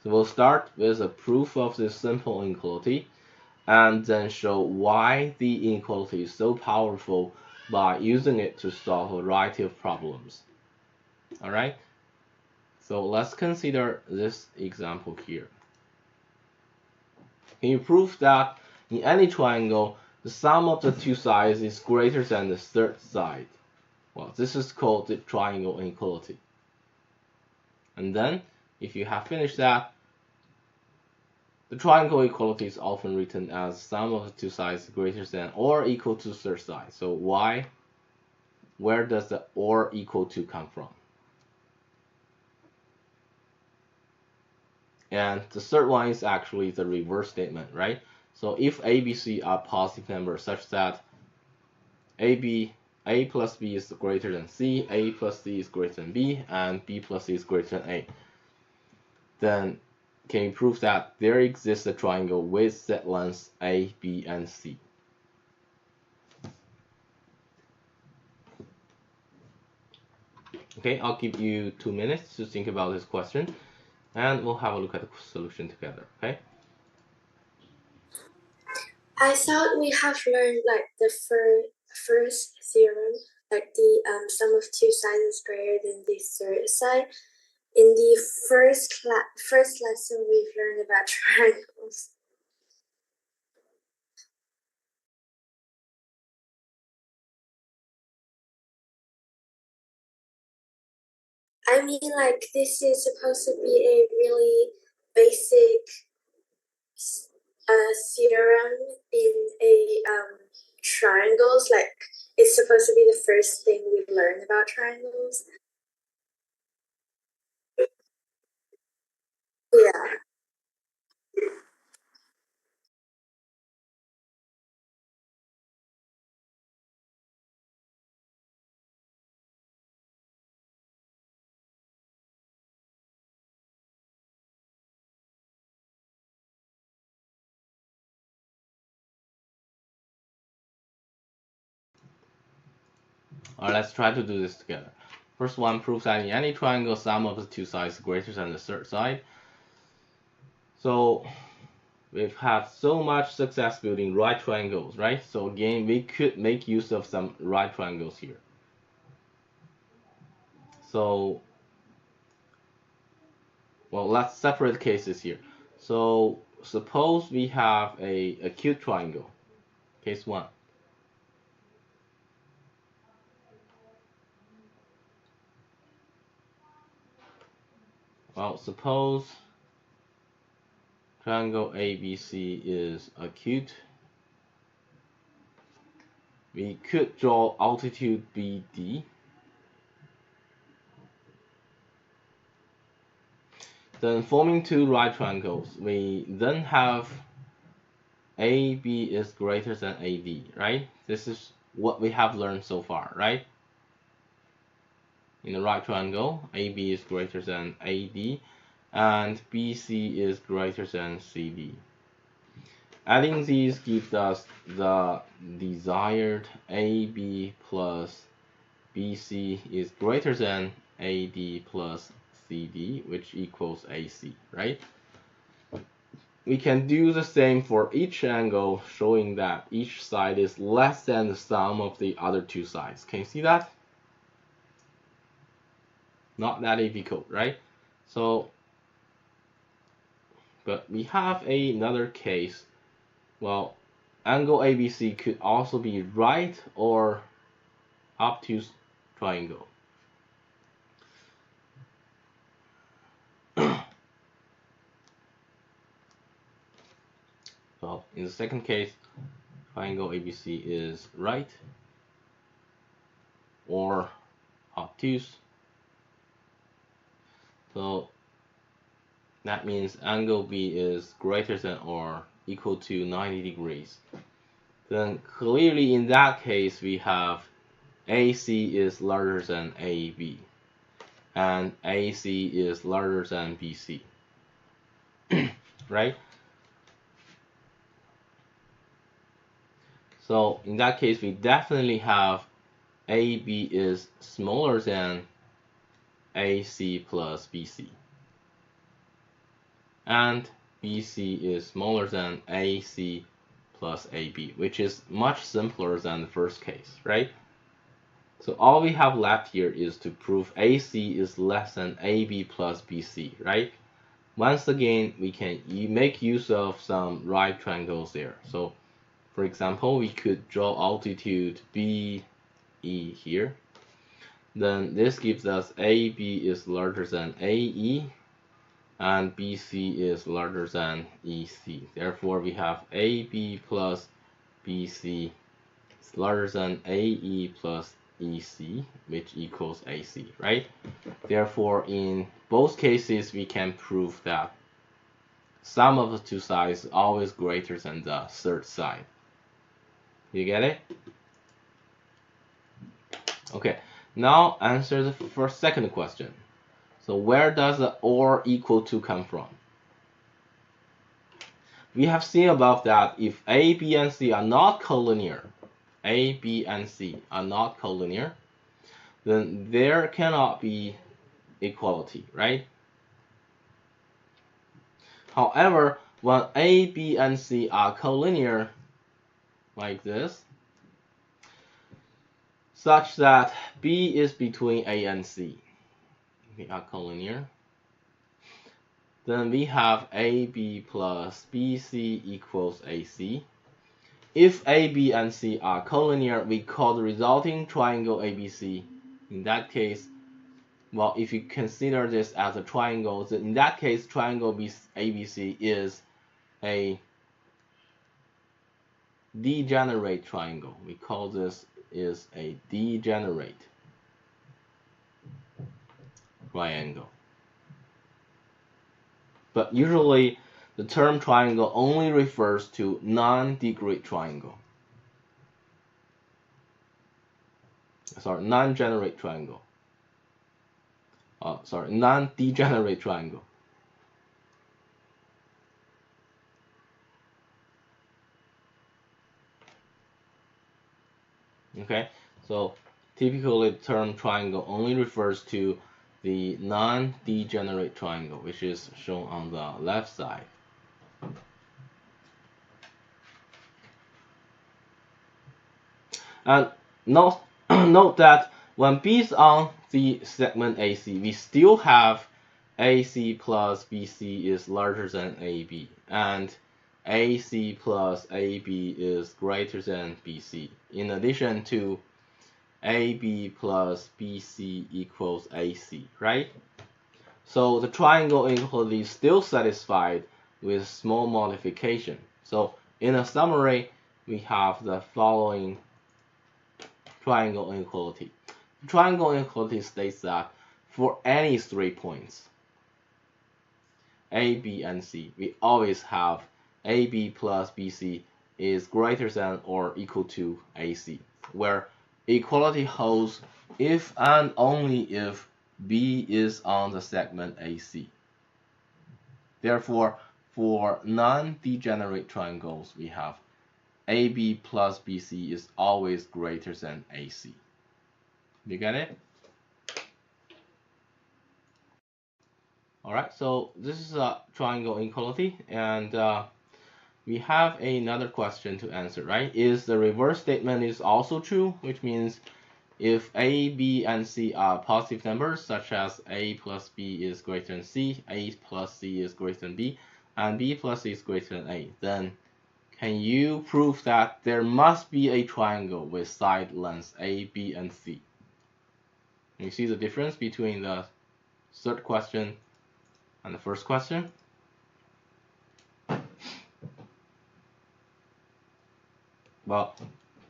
So we'll start with a proof of this simple inequality and then show why the inequality is so powerful by using it to solve a variety of problems. Alright, so let's consider this example here. Can you prove that in any triangle the sum of the two sides is greater than the third side? Well, this is called the triangle inequality. And then, if you have finished that, the triangle equality is often written as sum of the two sides greater than or equal to third side. So why? Where does the or equal to come from? And the third one is actually the reverse statement, right? So if A, B, C are positive numbers such that A plus B is greater than C, A plus C is greater than B, and B plus C is greater than A, then can you prove that there exists a triangle with set lengths A, B, and C? Okay, I'll give you 2 minutes to think about this question, and we'll have a look at the solution together, okay? I thought we have learned like the first theorem, like the sum of two sides is greater than the third side. In the first lesson, we've learned about triangles. I mean, like, this is supposed to be a really basic theorem in a triangles. Like, it's supposed to be the first thing we learn about triangles. Yeah. Alright, let's try to do this together. First one proves that in any triangle, sum of the two sides is greater than the third side. So we've had so much success building right triangles, right? So again, we could make use of some right triangles here. So, well, let's separate cases here. So suppose we have a acute triangle, case one. Well, suppose triangle ABC is acute. We could draw altitude BD. Then forming two right triangles, we then have AB is greater than AD, right? This is what we have learned so far, right? In the right triangle, AB is greater than AD, and BC is greater than CD. Adding these gives us the desired AB plus BC is greater than AD plus CD, which equals AC, right? We can do the same for each angle, showing that each side is less than the sum of the other two sides. Can you see that? Not that difficult, right? So, but we have another case. Well, angle ABC could also be right or obtuse triangle. Well, in the second case, triangle ABC is right or obtuse. So that means angle B is greater than or equal to 90 degrees. Then clearly in that case we have AC is larger than AB and AC is larger than BC. Right? So in that case we definitely have AB is smaller than AC plus BC. And BC is smaller than AC plus AB, which is much simpler than the first case, right? So all we have left here is to prove AC is less than AB plus BC, right? Once again, we can make use of some right triangles there. So for example, we could draw altitude BE here. Then this gives us AB is larger than AE and BC is larger than EC. Therefore, we have AB plus BC is larger than AE plus EC, which equals AC, right? Therefore, in both cases, we can prove that sum of the two sides is always greater than the third side. You get it? Okay, now answer the second question. So where does the or equal to come from? We have seen above that if A, B, and C are not collinear, A, B, and C are not collinear, then there cannot be equality, right? However, when A, B, and C are collinear, like this, such that B is between A and C, we are collinear, then we have AB plus BC equals AC. If A, B, and C are collinear, we call the resulting triangle ABC. In that case, well, if you consider this as a triangle, then in that case, triangle ABC is a degenerate triangle. We call this is a degenerate triangle. But usually, the term triangle only refers to non-degenerate triangle. Sorry, non-degenerate triangle. Non-degenerate triangle. Okay, so typically the term triangle only refers to the non-degenerate triangle, which is shown on the left side. And note, note that when B is on the segment AC, we still have AC plus BC is larger than AB, and AC plus AB is greater than BC. In addition to AB plus BC equals AC, right? So the triangle inequality is still satisfied with small modification. So in a summary, we have the following triangle inequality. The triangle inequality states that for any 3 points, A, B, and C, we always have AB plus BC is greater than or equal to AC, where equality holds if and only if B is on the segment AC. Therefore, for non-degenerate triangles, we have AB plus BC is always greater than AC. You get it? Alright, so this is a triangle inequality, and we have another question to answer, right? Is the reverse statement is also true, which means if A, B, and C are positive numbers, such as A plus B is greater than C, A plus C is greater than B, and B plus C is greater than A, then can you prove that there must be a triangle with side lengths A, B, and C? You see the difference between the third question and the first question? Well,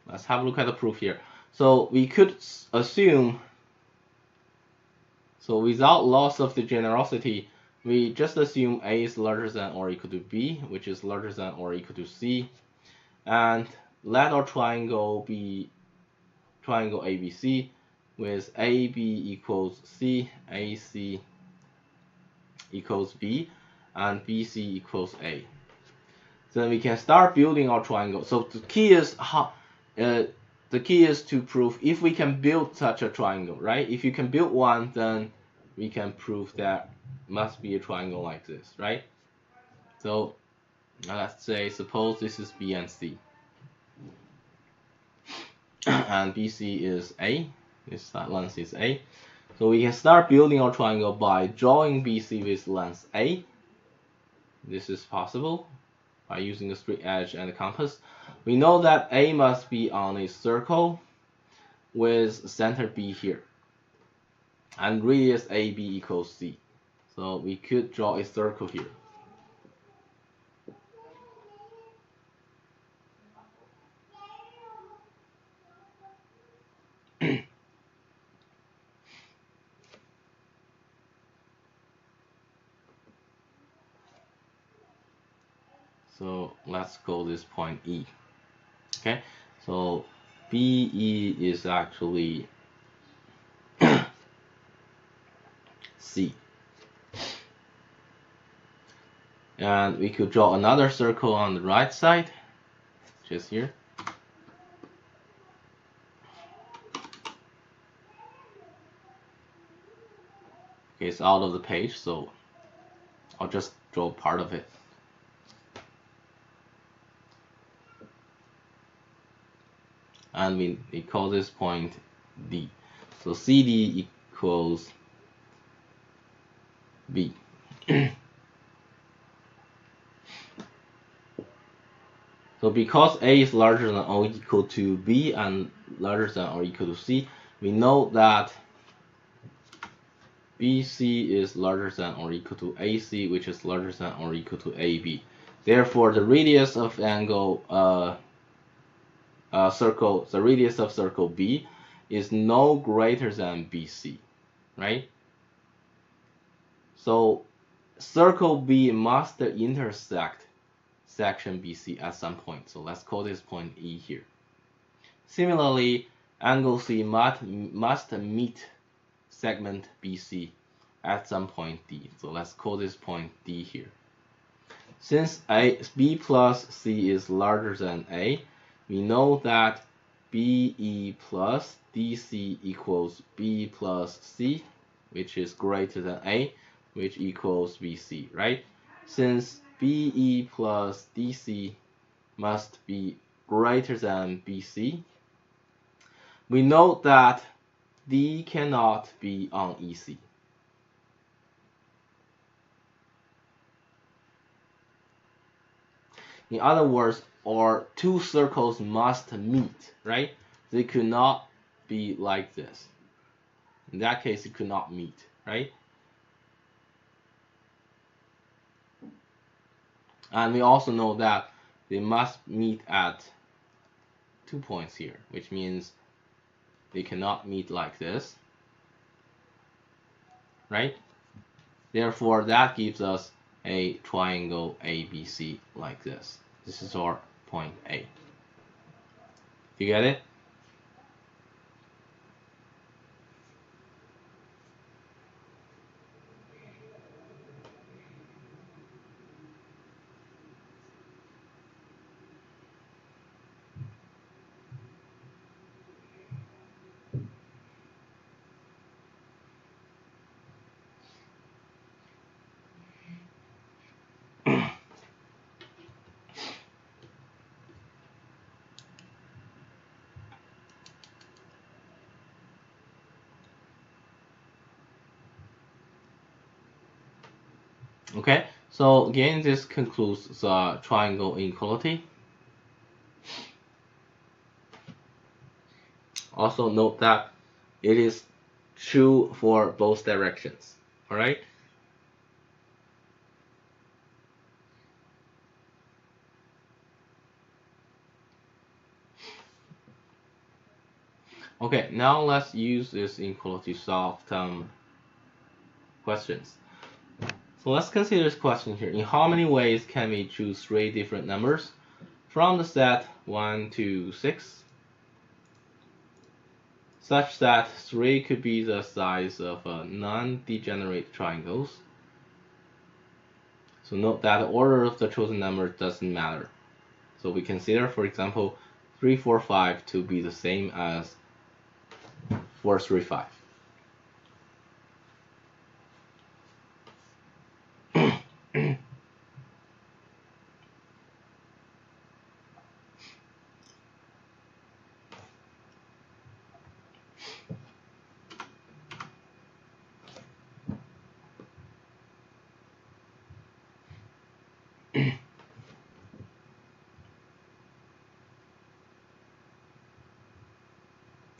let's have a look at the proof here. So we could assume, so without loss of the generosity, we just assume A is larger than or equal to B, which is larger than or equal to C, and let our triangle be triangle ABC with AB equals C, AC equals B, and BC equals A. Then we can start building our triangle. So the key is to prove if we can build such a triangle, right? If you can build one, then we can prove that must be a triangle like this, right? So let's say, suppose this is B and C, and BC is A. This length is A. So we can start building our triangle by drawing BC with length A. This is possible by using a straight edge and a compass. We know that A must be on a circle with center B here, and radius AB equals C. So we could draw a circle here. So let's call this point E. Okay, so BE is actually C. And we could draw another circle on the right side, just here. Okay, it's out of the page, so I'll just draw part of it. And we call this point D. So CD equals B. So because A is larger than or equal to B and larger than or equal to C, we know that BC is larger than or equal to AC, which is larger than or equal to AB. Therefore, the radius of circle, the radius of circle B is no greater than BC, right? So circle B must intersect section BC at some point. So let's call this point E here. Similarly, angle C must meet segment BC at some point D. So let's call this point D here. Since B plus C is larger than A, we know that BE plus DC equals B plus C, which is greater than A, which equals BC, right? Since BE plus DC must be greater than BC, we know that D cannot be on EC. In other words, our two circles must meet, right? They could not be like this. In that case, it could not meet, right? And we also know that they must meet at 2 points here, which means they cannot meet like this, right? Therefore, that gives us a triangle ABC like this. This is our point A. You get it? Okay, so again, this concludes the triangle inequality. Also note that it is true for both directions, all right? Okay, now let's use this inequality to solve some questions. So let's consider this question here. In how many ways can we choose 3 different numbers from the set 1 to 6 such that 3 could be the size of non-degenerate triangles? So note that the order of the chosen number doesn't matter. So we consider, for example, 3, 4, 5 to be the same as 4, 3, 5.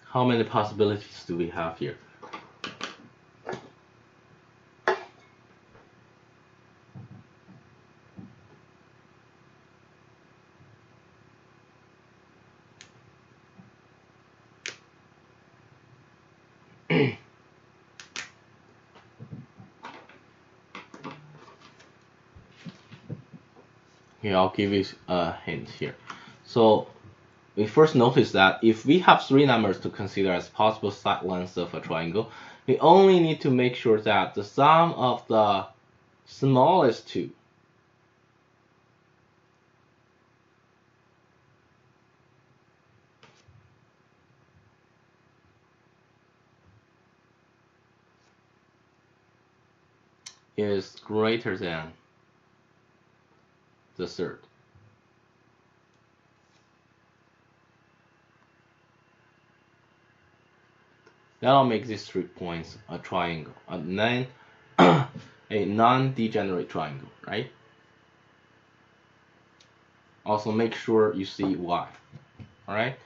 How many possibilities do we have here? Here, I'll give you a hint here. So we first notice that if we have 3 numbers to consider as possible side lengths of a triangle, we only need to make sure that the sum of the smallest 2 is greater than the third. That'll make these 3 points a triangle, and then a non-degenerate triangle, right? Also make sure you see why. Alright?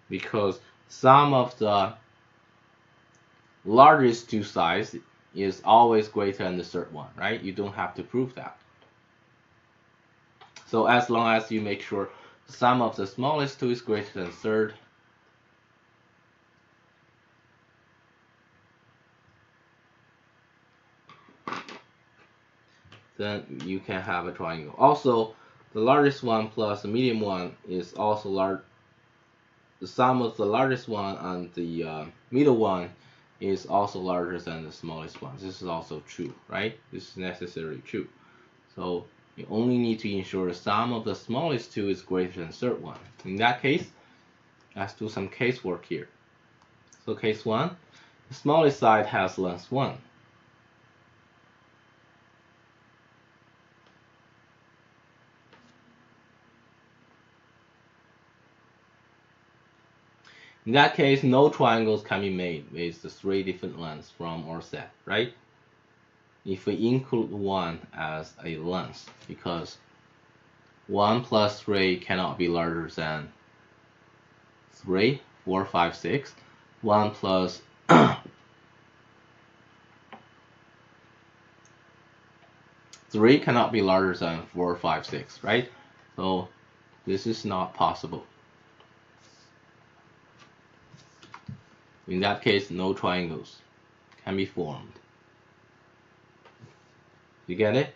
Because sum of the largest two sides is always greater than the third one, right? You don't have to prove that. So as long as you make sure sum of the smallest two is greater than third, then you can have a triangle. Also, the largest one plus the medium one is also large. The sum of the largest one and the middle one is also larger than the smallest one. This is also true, right? This is necessarily true. So you only need to ensure the sum of the smallest two is greater than the third one. In that case, let's do some casework here. So case 1, the smallest side has length 1. In that case, no triangles can be made with the 3 different lengths from our set, right? If we include 1 as a length, because 1 plus 3 cannot be larger than 3, 4, 5, 6. 1 plus 3 cannot be larger than 4, 5, 6, right? So this is not possible. In that case, no triangles can be formed. You get it?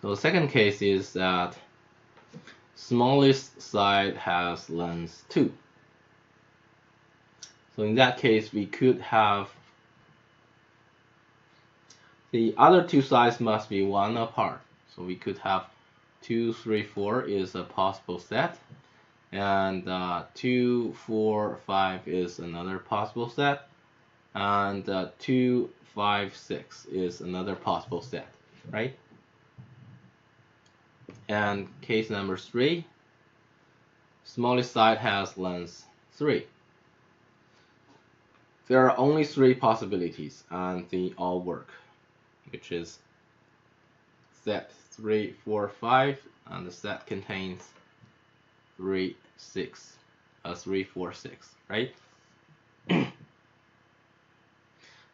So the second case is that smallest side has length 2. So in that case, we could have the other two sides must be 1 apart. So we could have 2, 3, 4 is a possible set, and 2, 4, 5 is another possible set, and 2, 5, 6 is another possible set, right? And case number 3, smallest side has length 3. There are only 3 possibilities, and they all work, which is set 3, 4, 5, and the set contains 3, 6, 3, 4, 6, right?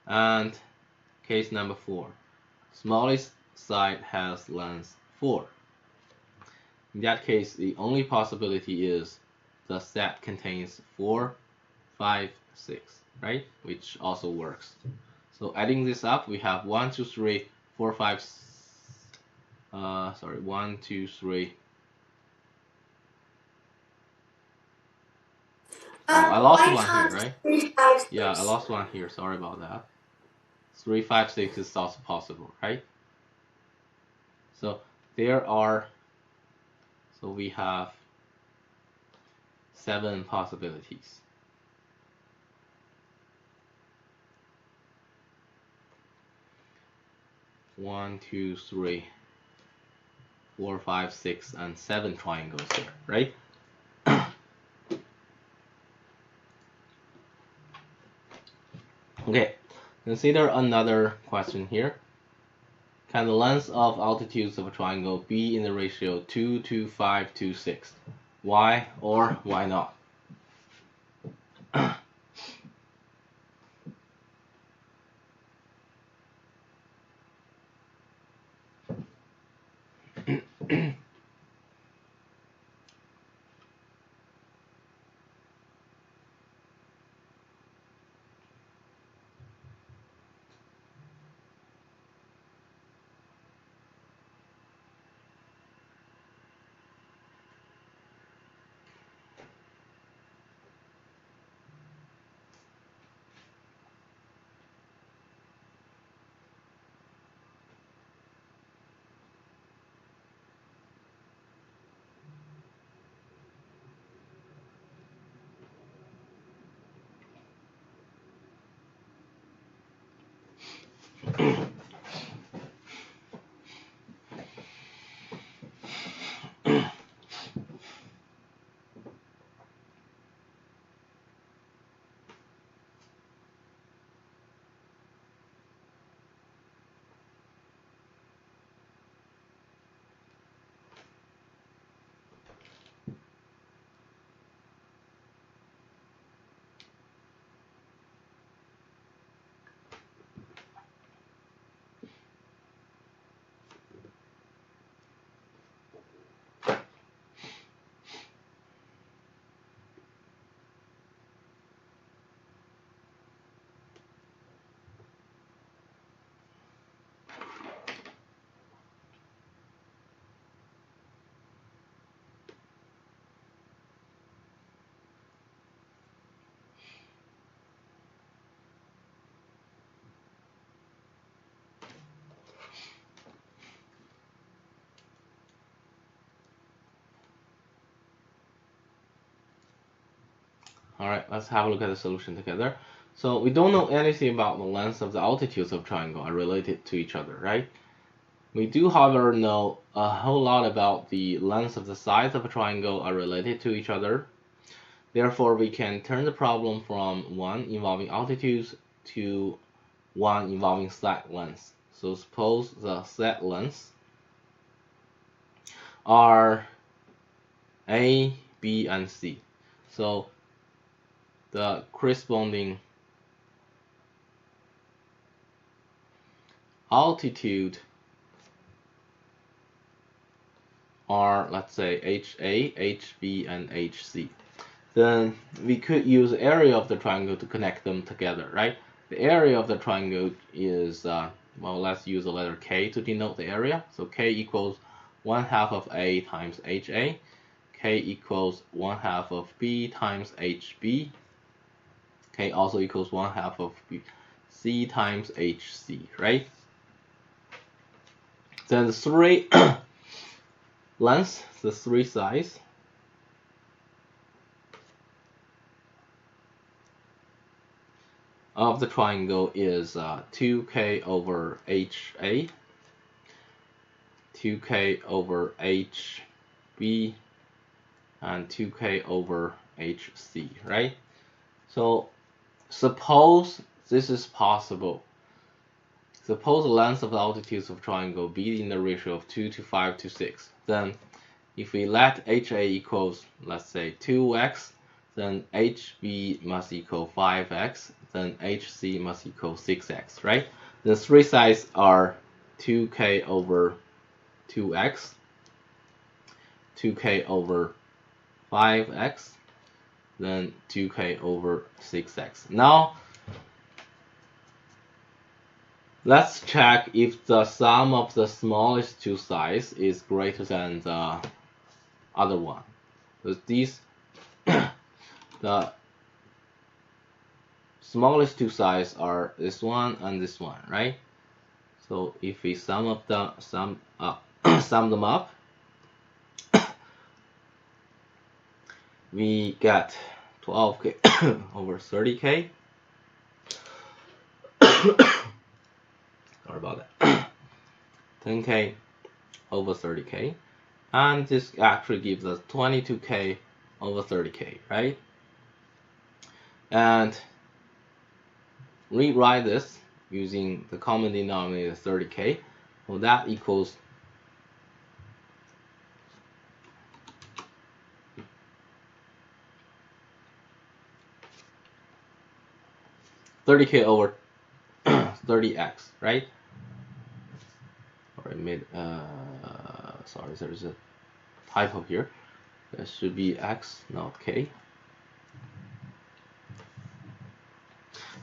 And case number 4, smallest side has length 4. In that case, the only possibility is the set contains 4, 5, 6, right? Which also works. So adding this up, we have 1, 2, 3, 4, 5, 1, 2, 3. I lost one here, right? 3, 5, 6? Yeah, I lost one here. Sorry about that. 3, 5, 6 is also possible, right? So there are, so we have 7 possibilities. One, two, three, 4, 5, 6, and 7 triangles here, right? Okay, consider another question here. Can the length of altitudes of a triangle be in the ratio 2 to 5 to 6? Why or why not? All right, let's have a look at the solution together. So we don't know anything about the lengths of the altitudes of triangle are related to each other, right? We do, however, know a whole lot about the lengths of the sides of a triangle are related to each other. Therefore, we can turn the problem from one involving altitudes to one involving side lengths. So suppose the side lengths are A, B, and C. So the corresponding altitude are, let's say, HA, HB, and HC. Then we could use the area of the triangle to connect them together, right? The area of the triangle is, well, let's use the letter K to denote the area. So K equals 1/2 of A times HA. K equals 1/2 of B times HB. K also equals 1/2 of B, C times HC, right? Then the three lengths, the three sides, of the triangle is 2K over HA, 2K over HB, and 2K over HC, right? So suppose this is possible. Suppose the length of the altitudes of triangle be in the ratio of 2 to 5 to 6. Then if we let HA equals, let's say, 2x, then HB must equal 5x, then HC must equal 6x, right? The three sides are 2k over 2x, 2k over 5x, then 2k over 6x. Now, let's check if the sum of the smallest two sides is greater than the other one. Because these, the smallest two sides are this one and this one, right? So if we sum them up, we get 12k over 30k. Sorry about that. 10k over 30k, and this actually gives us 22k over 30k, right? And rewrite this using the common denominator 30k. Well, that equals 30k over 30x, right? Or I made sorry, there's a typo here. That should be x, not k.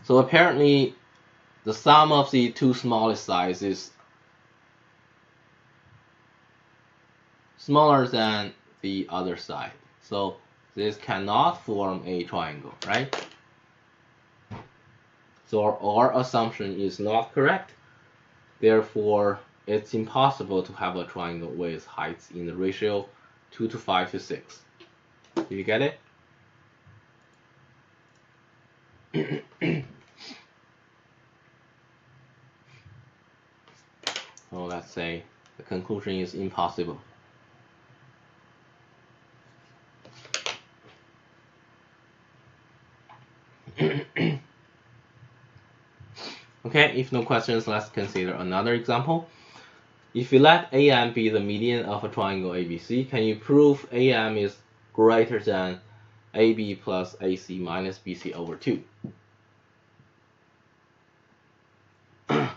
So apparently the sum of the two smallest sides is smaller than the other side. So this cannot form a triangle, right? So our assumption is not correct. Therefore, it's impossible to have a triangle with heights in the ratio 2 to 5 to 6. Did you get it? So let's say the conclusion is impossible. Okay, if no questions, let's consider another example. If you let AM be the median of a triangle ABC, can you prove AM is greater than AB plus AC minus BC over 2? Okay,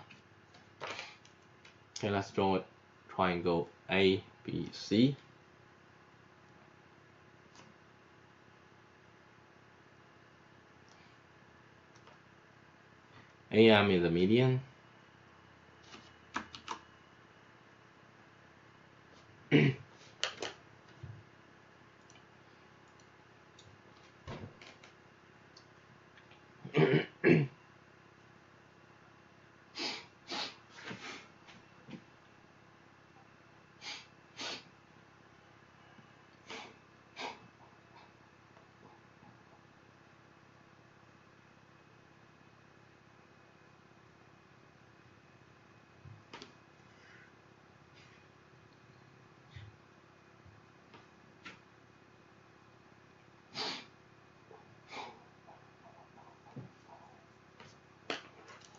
let's draw a triangle ABC. AM is the median.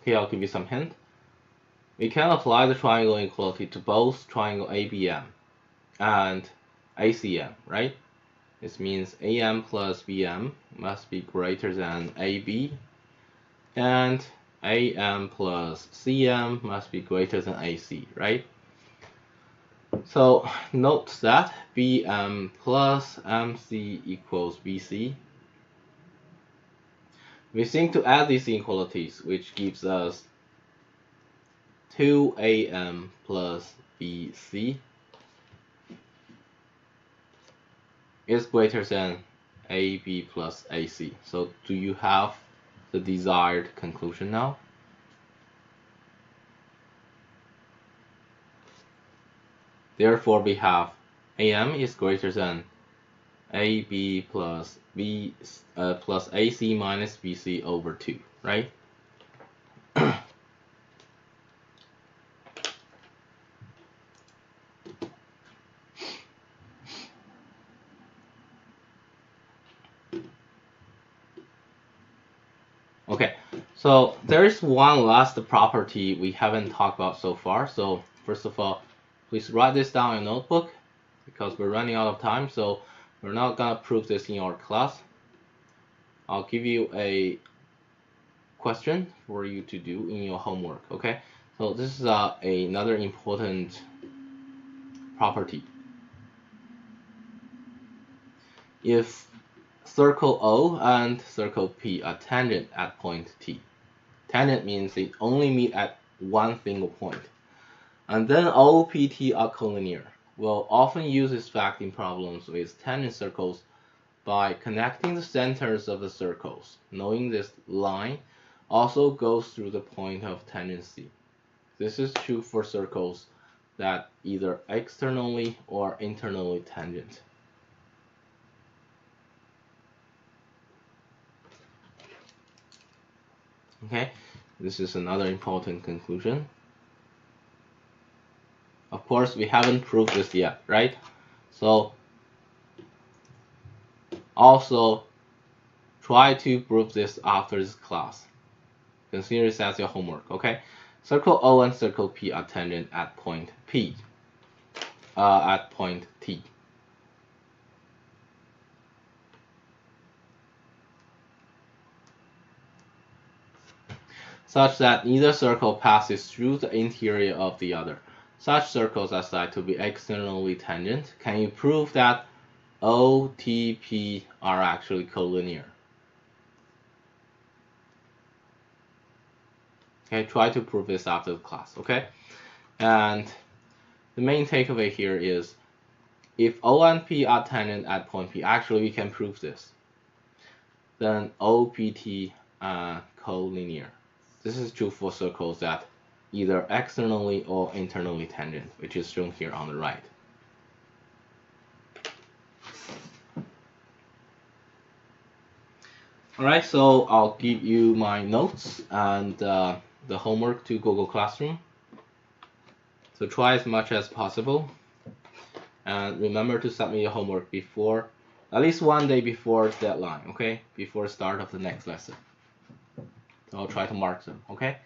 Okay, I'll give you some hint. We can apply the triangle inequality to both triangle ABM and ACM, right? This means AM plus BM must be greater than AB, and AM plus CM must be greater than AC, right? So note that BM plus MC equals BC. We think to add these inequalities, which gives us 2AM plus BC is greater than AB plus AC. So do you have the desired conclusion now? Therefore, we have AM is greater than AB plus B plus AC minus BC over 2, right? Okay, so there is one last property we haven't talked about so far. So first of all, please write this down in your notebook because we're running out of time. So we're not gonna prove this in our class. I'll give you a question for you to do in your homework. Okay, so this is another important property. If circle O and circle P are tangent at point T. Tangent means they only meet at one single point. And then OPT are collinear. We'll often use this fact in problems with tangent circles by connecting the centers of the circles. Knowing this line also goes through the point of tangency. This is true for circles that either externally or internally tangent. Okay, this is another important conclusion. Of course, we haven't proved this yet, right? So also try to prove this after this class. Consider this as your homework, okay? Circle O and circle P are tangent at point P, at point T. Such that neither circle passes through the interior of the other. Such circles are said to be externally tangent. Can you prove that O, T, P are actually collinear? Okay, try to prove this after the class, okay? And the main takeaway here is if O and P are tangent at point P, actually we can prove this. Then OPT are collinear. This is true for circles that either externally or internally tangent, which is shown here on the right. Alright, so I'll give you my notes and the homework to Google Classroom. So try as much as possible. And remember to submit your homework before, at least one day before deadline, okay? Before start of the next lesson. So I'll try to mark them, okay?